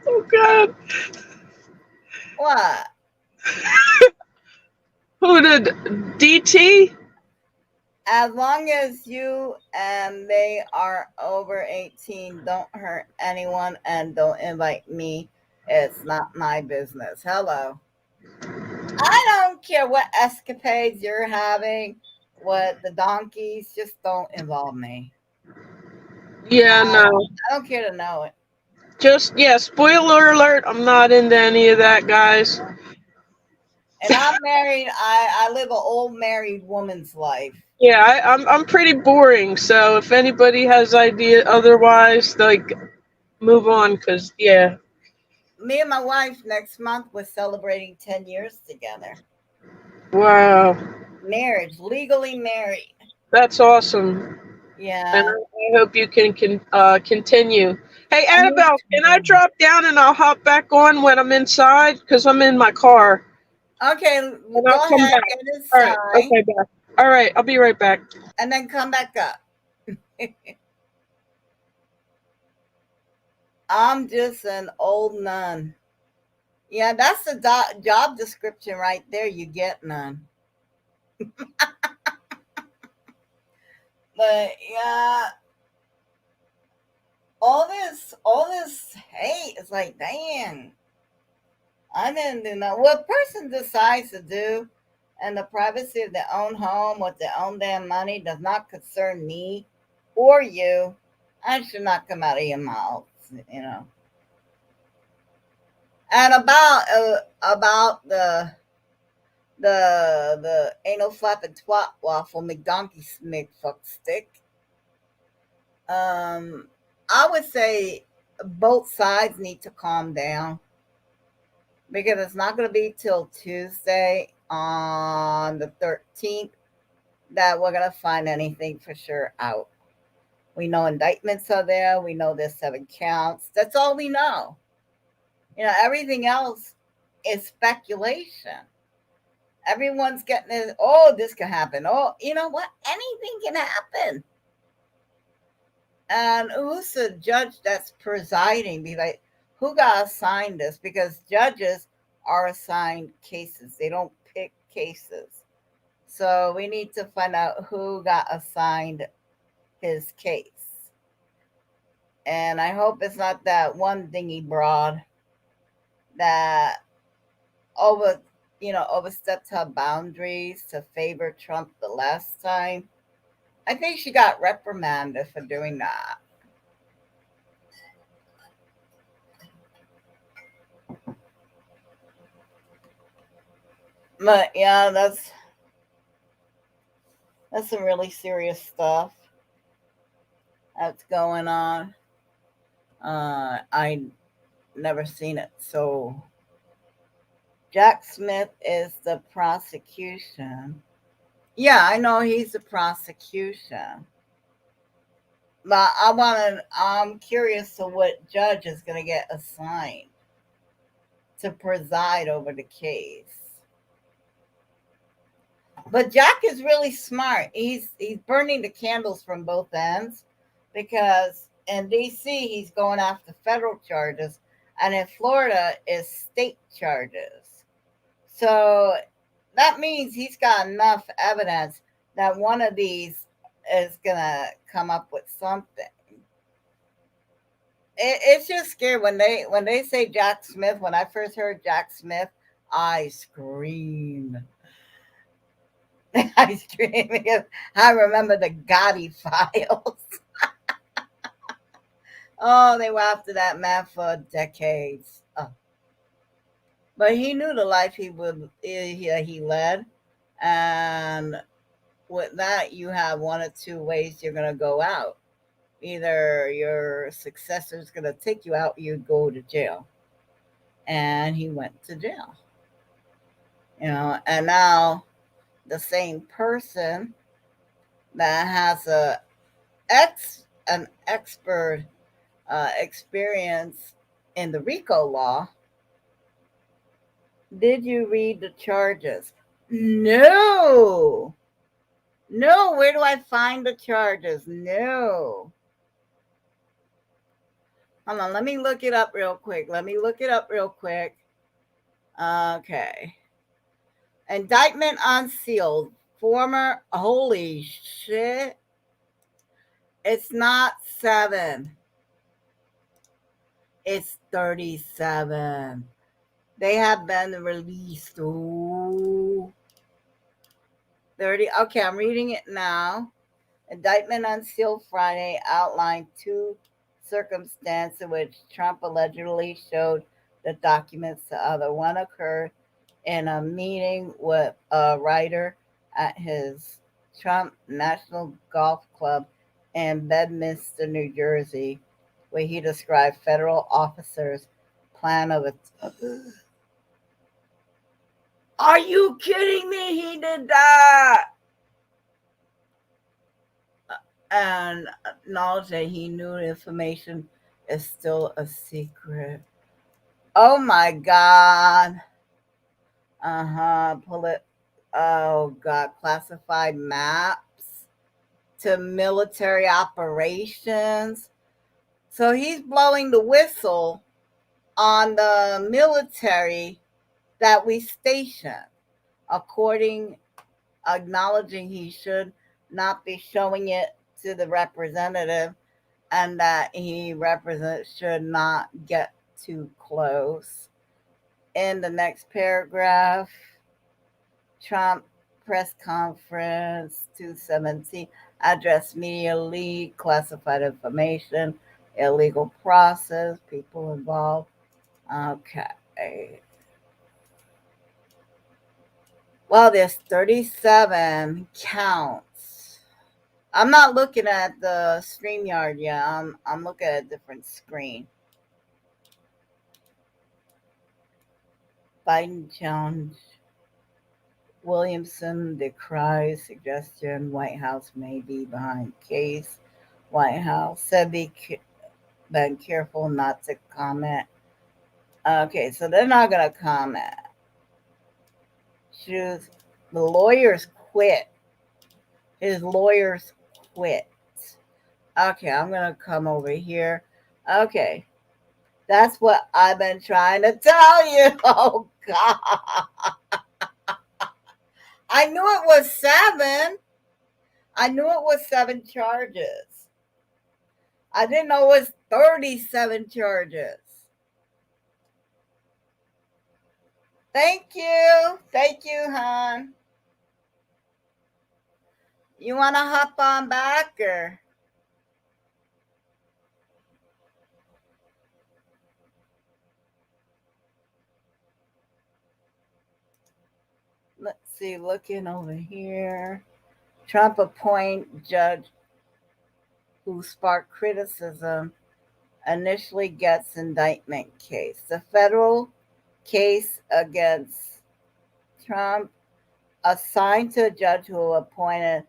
Oh God. What? Who did DT? As long as you and they are over 18, don't hurt anyone and don't invite me. It's not my business. Hello. I don't care what escapades you're having, what the donkeys, just don't involve me. Yeah, no. I don't care to know it. Just, yeah, spoiler alert, I'm not into any of that, guys. And I'm married. I live an old married woman's life. Yeah, I'm pretty boring, so if anybody has idea otherwise, like, move on, because, yeah. Me and my wife next month we're celebrating 10 years together. Wow. Marriage, legally married. That's awesome. Yeah. And I hope you can continue. Hey, Annabelle, can I drop down and I'll hop back on when I'm inside? Because I'm in my car. Okay, And I'll go come ahead, back. get it All right. signed, Okay, bye. All right, I'll be right back. and then come back up. I'm just an old nun. Yeah, that's the job description right there. You get none. But yeah, all this hate is like, dang, I didn't do no. What a person decides to do in the privacy of their own home with their own damn money does not concern me or you. I should not come out of your mouth, you know. And about the anal flapping twat waffle McDonkey Smith fuck stick. Um, I would say both sides need to calm down because it's not going to be till Tuesday on the 13th that we're going to find anything for sure out. We know indictments are there. We know there's 7 counts. That's all we know. Everything else is speculation. Everyone's getting it. Oh, this could happen. Oh, you know what? Anything can happen. And who's the judge that's presiding? Be like, who got assigned this? Because judges are assigned cases. They don't pick cases. So we need to find out who got assigned his case. And I hope it's not that one dingy broad that over overstepped her boundaries to favor Trump the last time. I think she got reprimanded for doing that. But yeah, that's some really serious stuff that's going on. I never seen it. So Jack Smith is the prosecution. Yeah, I know he's the prosecution. But I'm curious to what judge is gonna get assigned to preside over the case. But Jack is really smart. He's burning the candles from both ends because in DC he's going after federal charges and in Florida is state charges. So that means he's got enough evidence that one of these is gonna come up with something. It's just scary when they say Jack Smith. When I first heard Jack Smith, I screamed. I screamed because I remember the Gotti files. Oh, they were after that man for decades. Oh. But he knew the life he led, and with that, you have one or two ways you're gonna go out. Either your successor is gonna take you out, you go to jail, and he went to jail. And now the same person that has an expert experience in the RICO law. Did you read the charges? No. No, where do I find the charges? No. Hold on, let me look it up real quick. Okay. Indictment unsealed. Holy shit. It's not 7. It's 37. They have been released. Ooh. 30. Okay, I'm reading it now. Indictment unsealed Friday outlined 2 circumstances in which Trump allegedly showed the documents to other. One occurred in a meeting with a writer at his Trump National Golf Club in Bedminster, New Jersey, where he described federal officers' plan of it. Are you kidding me? He did that. And knowledge that he knew the information is still a secret. Oh my God. Oh God, classified maps to military operations. So he's blowing the whistle on the military that we station, acknowledging he should not be showing it to the representative and that he represents should not get too close. In the next paragraph, Trump press conference 217 address media leak, classified information, illegal process, people involved. Okay. Well, there's 37 counts. I'm not looking at the StreamYard yet. I'm looking at a different screen. Biden challenge. Williamson decries suggestion White House may be behind case. White House said been careful not to comment. Okay, so they're not going to comment. The lawyers quit. His lawyers quit. Okay, I'm going to come over here. Okay, that's what I've been trying to tell you. Oh, God. I knew it was 7. I knew it was 7 charges. I didn't know it was 37 charges. Thank you. Thank you, hon. You want to hop on back or? Let's see, looking over here. Trump appoint judge who sparked criticism initially gets indictment case. The federal case against Trump assigned to a judge who appointed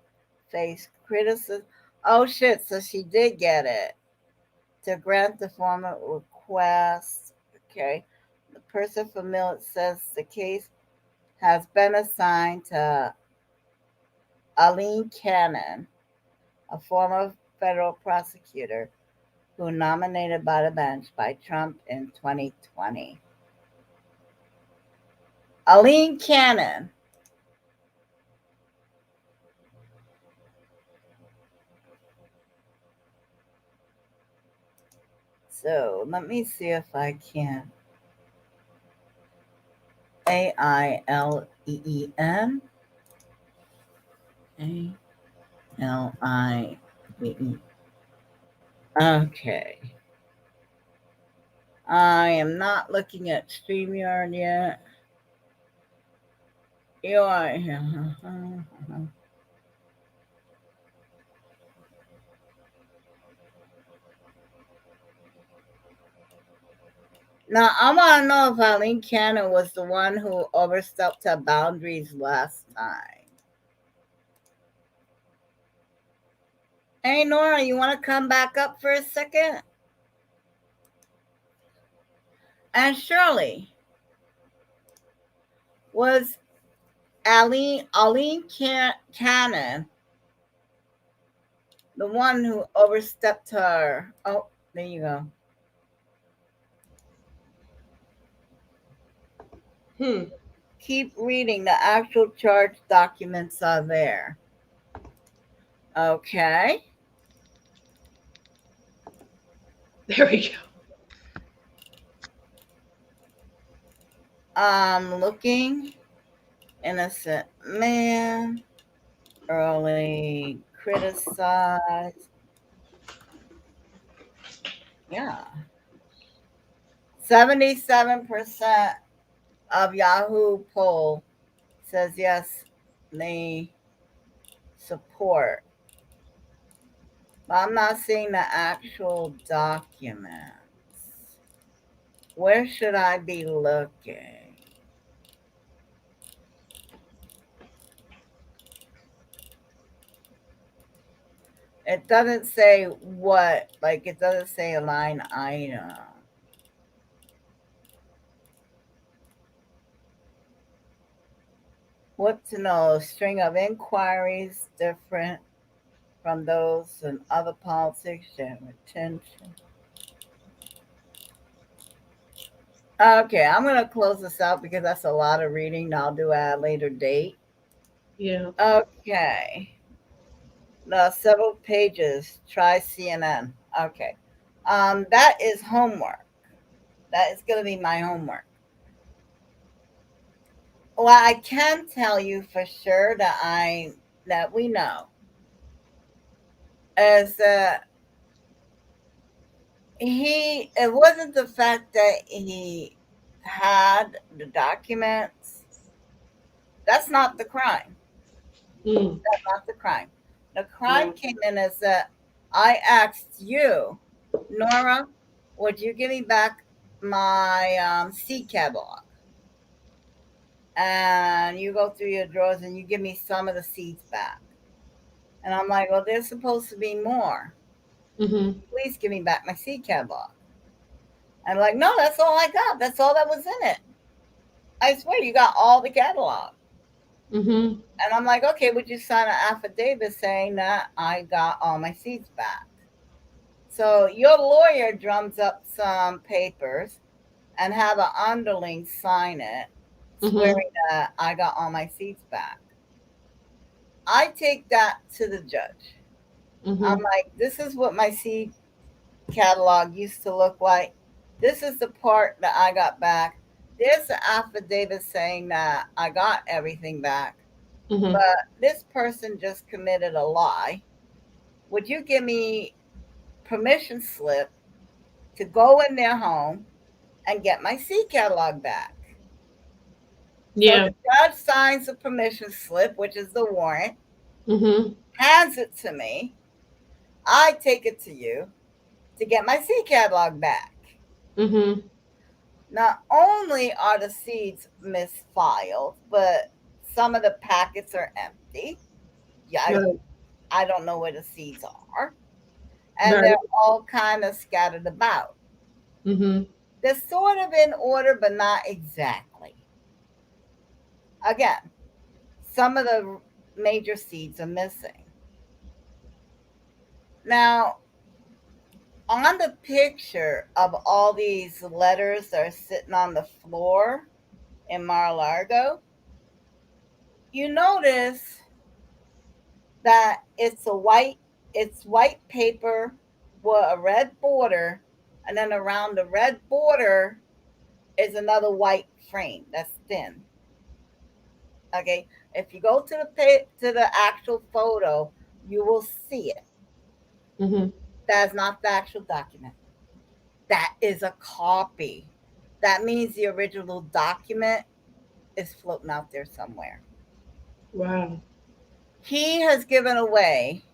faced criticism. Oh shit, so she did get it. To grant the formal request. Okay. The person from Millet says the case has been assigned to Aileen Cannon, a former federal prosecutor who nominated by the bench by Trump in 2020. Aileen Cannon. So let me see if I can. Aileen. Aileen. Okay. I am not looking at StreamYard yet. You are here. Now, I want to know if Aileen Cannon was the one who overstepped her boundaries last time. Hey, Nora, you want to come back up for a second? And Shirley, was Aileen Cannon the one who overstepped her? Oh, there you go. Keep reading. The actual charge documents are there. Okay. There we go. I'm looking. Innocent man. Early criticized. Yeah. 77% of Yahoo poll says yes, they support. But I'm not seeing the actual documents. Where should I be looking? It doesn't say what, like it doesn't say a line item. What to know? String of inquiries different from those in other politics. Share retention. Okay, I'm going to close this out because that's a lot of reading. I'll do at a later date. Yeah. Okay. No, several pages. Try CNN. Okay. That is homework. That is going to be my homework. Well, I can tell you for sure that we know is that it wasn't the fact that he had the documents. That's not the crime. Mm. That's not the crime. The crime Wow. came in as that I asked you, Nora, would you give me back my seed catalog? And you go through your drawers and you give me some of the seeds back. And I'm like, well, there's supposed to be more. Mm-hmm. Please give me back my seed catalog. And like, no, that's all I got. That's all that was in it. I swear you got all the catalog. Mm-hmm. And I'm like, okay, would you sign an affidavit saying that I got all my seeds back? So your lawyer drums up some papers and have an underling sign it, Mm-hmm. swearing that I got all my seeds back. I take that to the judge. I'm Mm-hmm. like, this is what my seed catalog used to look like. This is the part that I got back. There's an affidavit saying that I got everything back, Mm-hmm. but this person just committed a lie. Would you give me permission slip to go in their home and get my seed catalog back? So Yeah. the judge signs the permission slip, which is the warrant, Mm-hmm. hands it to me. I take it to you to get my seed catalog back. Mm-hmm. Not only are the seeds misfiled, but some of the packets are empty. Yeah, Right. I don't know where the seeds are. And Right. they're all kind of scattered about. Mm-hmm. They're sort of in order, but not exactly. Again, some of the major seeds are missing. Now, on the picture of all these letters that are sitting on the floor in Mar-a-Lago, you notice that it's white paper with a red border, and then around the red border is another white frame that's thin. Okay, if you go to the actual photo, you will see it. Mm-hmm. That's not the actual document. That is a copy. That means the original document is floating out there somewhere. Wow. He has given away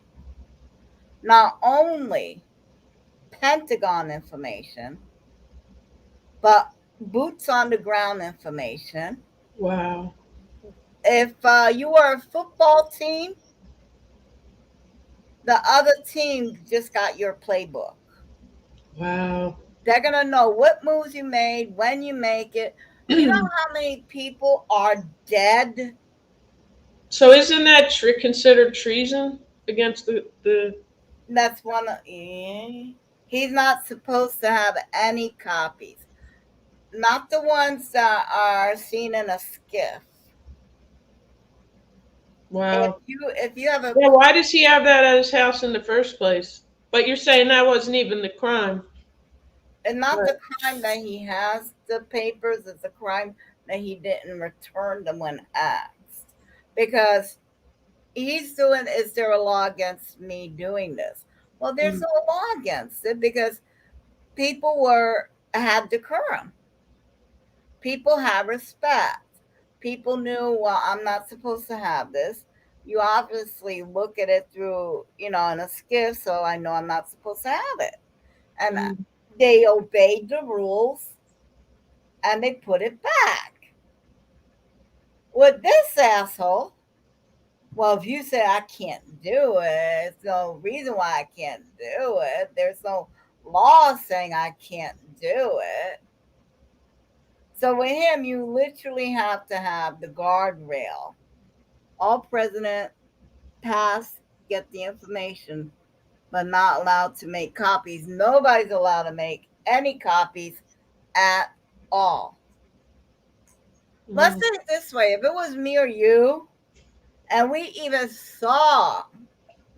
not only Pentagon information, but boots on the ground information. Wow. If you are a football team, the other team just got your playbook. Wow. They're going to know what moves you made, when you make it. You know how many people are dead? So isn't that considered treason against the? That's one. He's not supposed to have any copies. Not the ones that are seen in a skiff. Wow. If you have a Yeah. Why does he have that at his house in the first place? But you're saying that wasn't even the crime. and not Right. the crime that he has the papers, it's a crime that he didn't return them when asked. Because he's doing, is there a law against me doing this? Well, there's Mm. no law against it because people were had decorum. People have respect. People knew, well, I'm not supposed to have this. You obviously look at it through, in a skiff, so I know I'm not supposed to have it. And Mm. they obeyed the rules and they put it back. With this asshole, well, if you say I can't do it, there's no reason why I can't do it. There's no law saying I can't do it. So with him, you literally have to have the guardrail. all president pass get the information, but not allowed to make copies. Nobody's allowed to make any copies at all. Let's say it this way: if it was me or you, and we even saw,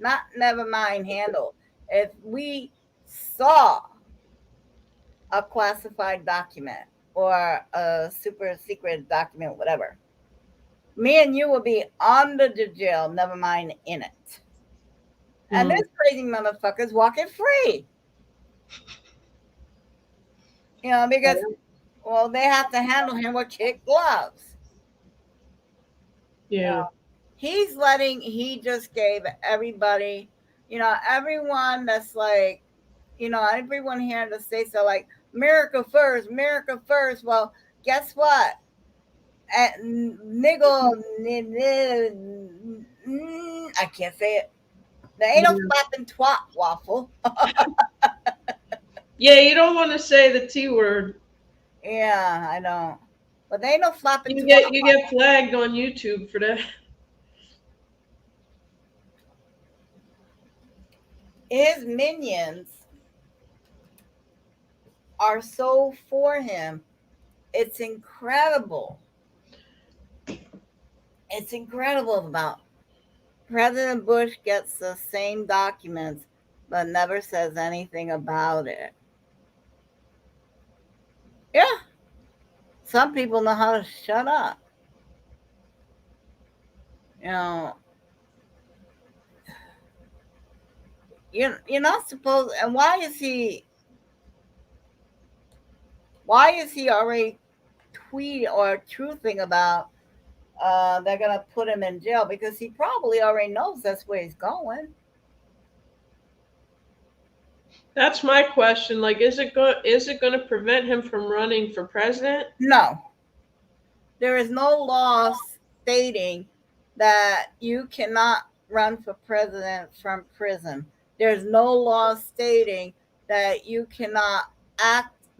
not never mind handle, if we saw a classified document or a super secret document, whatever, me and you will be under the jail, never mind in it. And this crazy motherfucker's walking free. You know, because, well, they have to handle him with kid gloves. Yeah. You know, he just gave everybody, you know, everyone that's like, you know, everyone here in the States are like, America first, America first. Well, guess what? Niggle, I can't say it. There ain't no flapping twat waffle. Yeah, you don't want to say the T word. Yeah, I know. But there ain't no flapping twat. You get flagged on YouTube for that. His minions are so for him. It's incredible. It's incredible about President Bush gets the same documents, but never says anything about it. Yeah. Some people know how to shut up. You know, you're not supposed, and why is he already tweeting or truthing about they're gonna put him in jail? Because he probably already knows that's where he's going. That's my question. Like, is it going to prevent him from running for president? No. There is no law stating that you cannot run for president from prison. There's no law stating that you cannot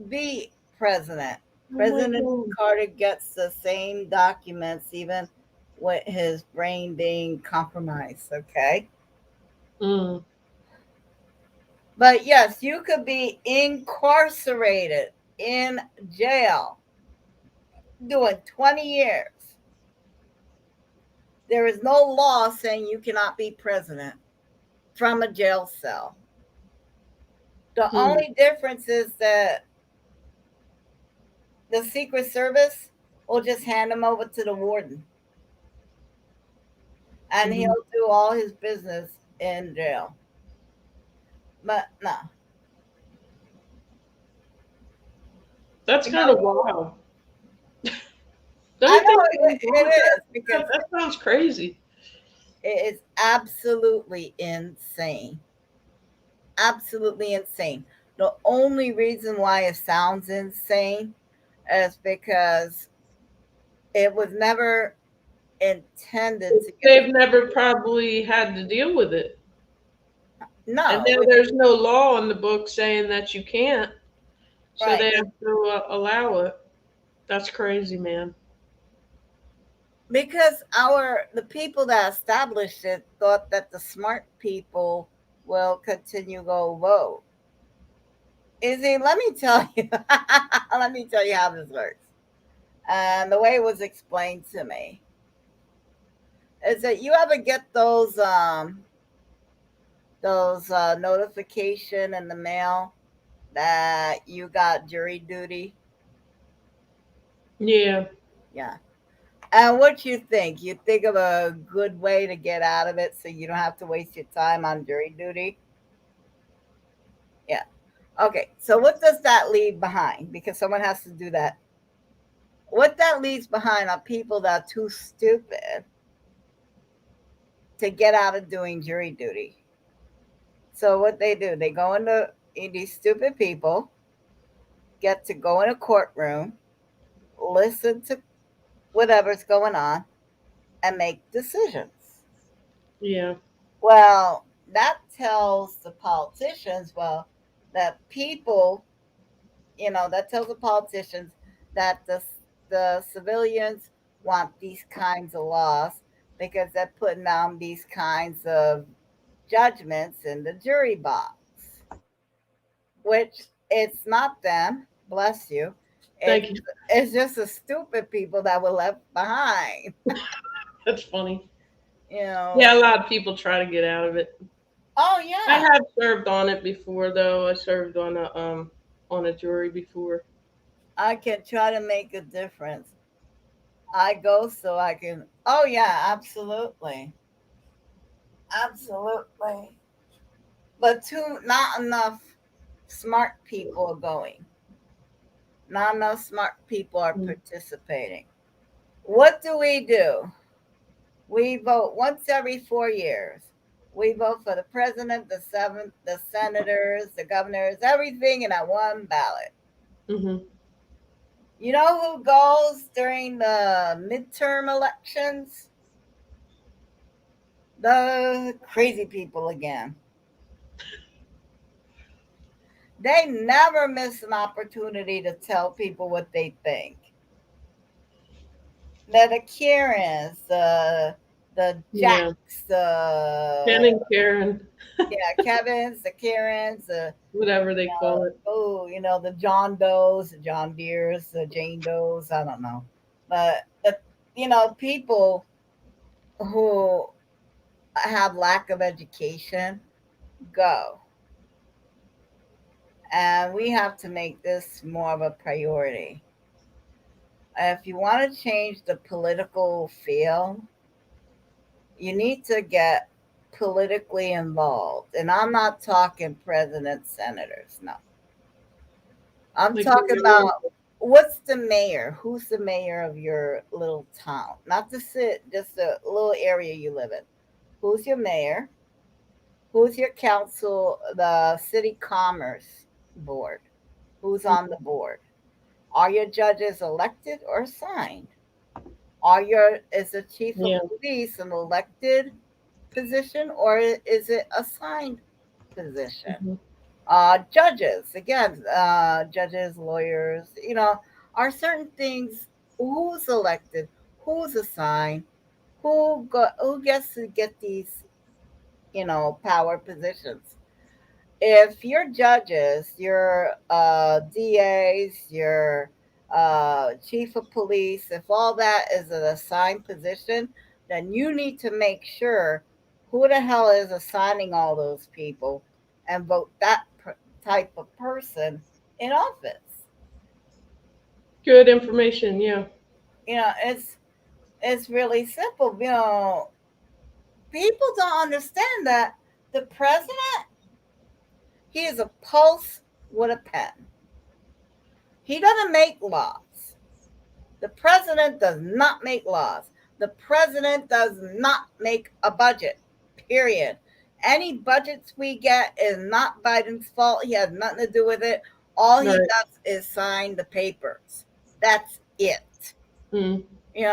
be president. President Carter gets the same documents, even with his brain being compromised, okay? But yes, you could be incarcerated in jail doing 20 years. There is no law saying you cannot be president from a jail cell. The only difference is that the Secret Service will just hand him over to the warden. And he'll do all his business in jail. But no. That's kind of wild. I know it is, because that sounds crazy. It is absolutely insane. Absolutely insane. The only reason why it sounds insane is because it was never intended to. They've never probably had to deal with it. No. And then there's no law in the book saying that you can't. So they have to allow it. That's crazy, man. Because the people that established it thought that the smart people will continue to go vote. Izzy, let me tell you how this works. And the way it was explained to me is that you ever get those notification in the mail that you got jury duty? Yeah. Yeah. And what you think? You think of a good way to get out of it so you don't have to waste your time on jury duty? Yeah. Okay. So what does that leave behind? Because someone has to do that. What that leaves behind are people that are too stupid to get out of doing jury duty. So what they do, they go into these stupid people, get to go in a courtroom, listen to whatever's going on, and make decisions. Yeah. Well, that tells the politicians, that people, that tells the politicians that the civilians want these kinds of laws because they're putting down these kinds of judgments in the jury box, which it's not them, bless you. Thank It's, you. it's just the stupid people that were left behind, That's funny. you know. Yeah, a lot of people try to get out of it. Oh, I yeah. have served on it before, though. I served on a jury before. I can try to make a difference. I go so I can. Oh, yeah, absolutely. Absolutely. But not enough smart people are going. Not enough smart people are Mm. participating. What do? We vote once every 4 years. We vote for the president, the senators, the governors, everything in that one ballot. Mm-hmm. You know who goes during the midterm elections? The crazy people again. They never miss an opportunity to tell people what they think. They're the Karens, the Yeah. Jacks, Ken and Karen, yeah, Kevins, the Karens, whatever they call it. the John Does, the John Deeres, the Jane Does, I don't know. But people who have lack of education go. And we have to make this more of a priority. If you want to change the political field, you need to get politically involved. And I'm not talking presidents, senators, no. I'm Like, talking about what's the mayor? Who's the mayor of your little town? Not the city, just the little area you live in. Who's your mayor? Who's your council, the city commerce board? Who's on the board? Are your judges elected or assigned? Is the chief of yeah. police an elected position or is it assigned position? Hmm. Judges, again, judges, lawyers, are certain things who's elected, who's assigned, who gets to get these, power positions. If your judges, your DAs, your chief of police, if all that is an assigned position, then you need to make sure who the hell is assigning all those people and vote that type of person in office. Good information. Yeah. It's really simple. People don't understand that the president, he is a pulse with a pen. He doesn't make laws. The president does not make laws. The president does not make a budget, period. Any budgets we get is not Biden's fault. He has nothing to do with it. All he Right. does is sign the papers. That's it. Mm.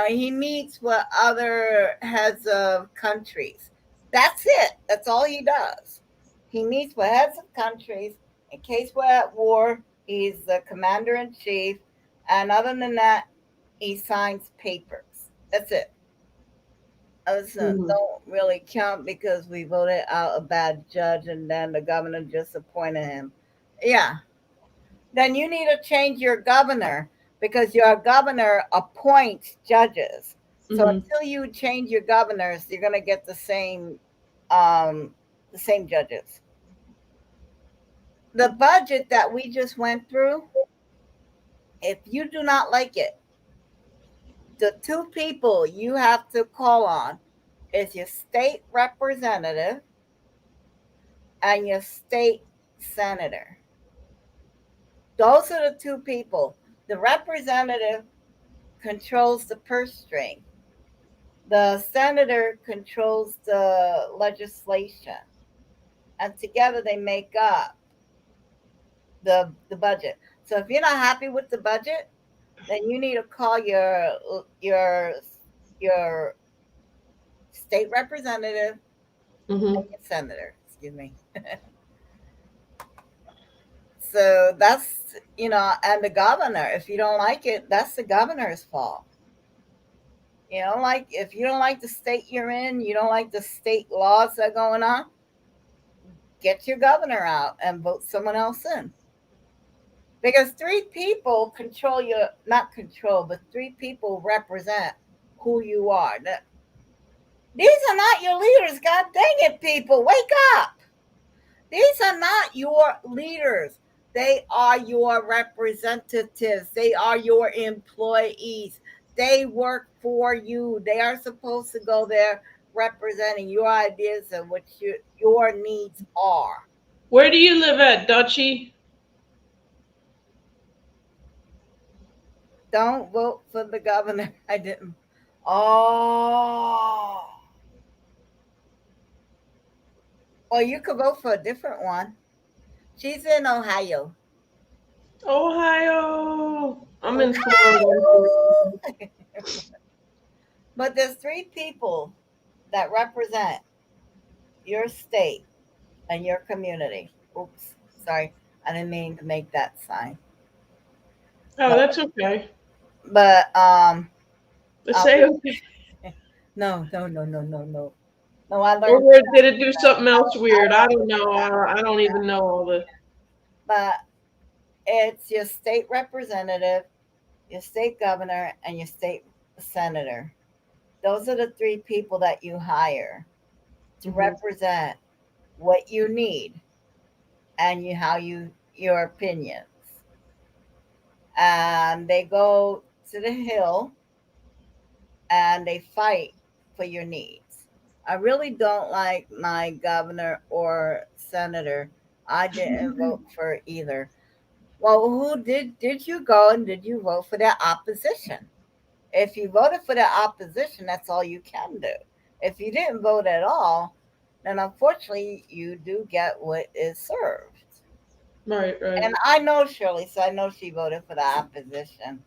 He meets with other heads of countries. That's it. That's all he does. He meets with heads of countries. In case we're at war, he's the commander in chief. And other than that, he signs papers. That's it. Others Hmm. don't really count because we voted out a bad judge and then the governor just appointed him. Yeah. Then you need to change your governor because your governor appoints judges. So Hmm. until you change your governors, you're going to get um, the same judges. The budget that we just went through, if you do not like it, the two people you have to call on is your state representative and your state senator. Those are the two people. The representative controls the purse string. The senator controls the legislation. And together they make up the budget. So if you're not happy with the budget, then you need to call your state representative and Hmm. your senator. Excuse me. So that's and the governor. If you don't like it, that's the governor's fault. Like if you don't like the state you're in, you don't like the state laws that are going on, get your governor out and vote someone else in. Because three people control your, not control, but three people represent who you are. These are not your leaders. God dang it, people. Wake up. These are not your leaders. They are your representatives. They are your employees. They work for you. They are supposed to go there representing your ideas and what your needs are. Where do you live at, Dutchie? Don't vote for the governor. I didn't. Oh. Well, you could vote for a different one. She's in Ohio. Ohio. I'm in Florida. But there's three people that represent your state and your community. Oops, sorry. I didn't mean to make that sign. Oh, that's okay. But Say okay. No. No, I learned. Or did it do something else weird? I don't know. I don't even know all the. But it's your state representative, your state governor, and your state senator. Those are the three people that you hire to represent what you need and your opinions. And they go to the Hill and they fight for your needs. I really don't like my governor or senator. I didn't vote for either. Well, who did you go and did you vote for the opposition? If you voted for the opposition, that's all you can do. If you didn't vote at all, then unfortunately you do get what is served. Right. And I know Shirley, so I know she voted for the opposition.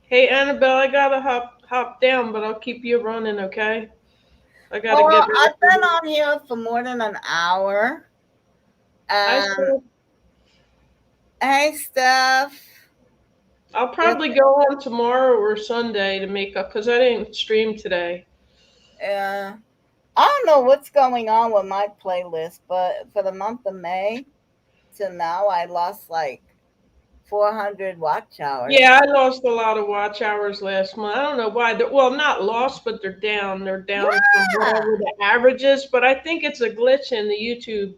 Hey, Annabelle, I gotta hop down, but I'll keep you running, okay? I gotta get. I've been on here for more than an hour. Hey, Steph. I'll probably go on tomorrow or Sunday to make up because I didn't stream today. Yeah. I don't know what's going on with my playlist, but for the month of May to now, I lost like 400 watch hours. Yeah, I lost a lot of watch hours last month. I don't know why. Well, not lost, but they're down. They're down from whatever the average is. But I think it's a glitch in the YouTube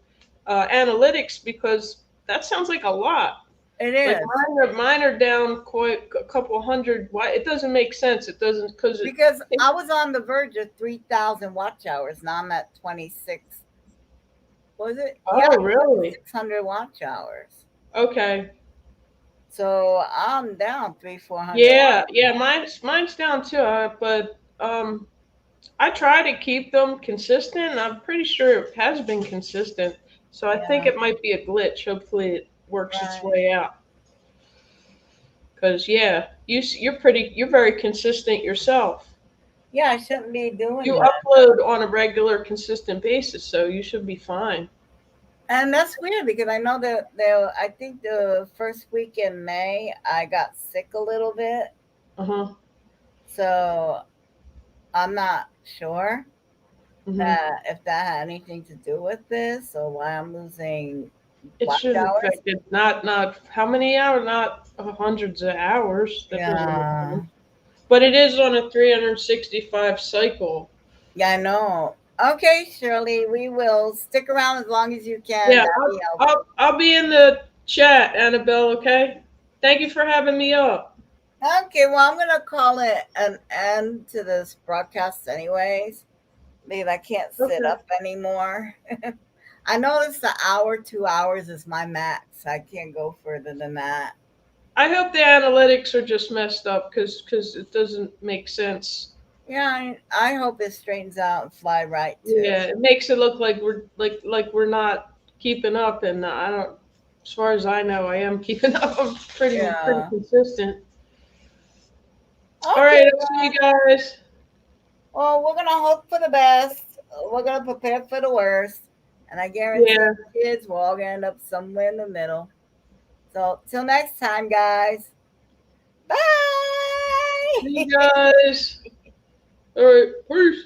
analytics because that sounds like a lot. It is. Like mine are down quite a couple hundred. Why? It doesn't make sense. It doesn't because I was on the verge of 3,000 watch hours. Now I'm at 26. Was it? Oh, yeah, really? 600 watch hours. Okay. So I'm down 300-400. Yeah. Mine's down too. But I try to keep them consistent. I'm pretty sure it has been consistent. So I think it might be a glitch. Hopefully it works its way out. Because you're very consistent yourself. Yeah, I shouldn't be doing. You upload on a regular, consistent basis, so you should be fine. And that's weird because I know that I think the first week in May I got sick a little bit. So I'm not sure that if that had anything to do with this or why I'm losing. It should affect it. Not how many hours, not hundreds of hours. But it is on a 365 cycle. Yeah, I know. Okay, Shirley, we will stick around as long as you can. Yeah, I'll be in the chat, Annabelle, okay? Thank you for having me up. Okay, well, I'm going to call it an end to this broadcast anyways, because I can't sit up anymore. I noticed the hour, 2 hours is my max. I can't go further than that. I hope the analytics are just messed up because it doesn't make sense. Yeah, I hope it straightens out and fly right too. Yeah, it makes it look like we're not keeping up, and I don't. As far as I know, I am keeping up. I'm pretty consistent. Okay, all right, I'll see you guys. Well, we're gonna hope for the best. We're gonna prepare for the worst, and I guarantee the kids will all end up somewhere in the middle. So, till next time, guys. Bye. See you guys. All right, peace.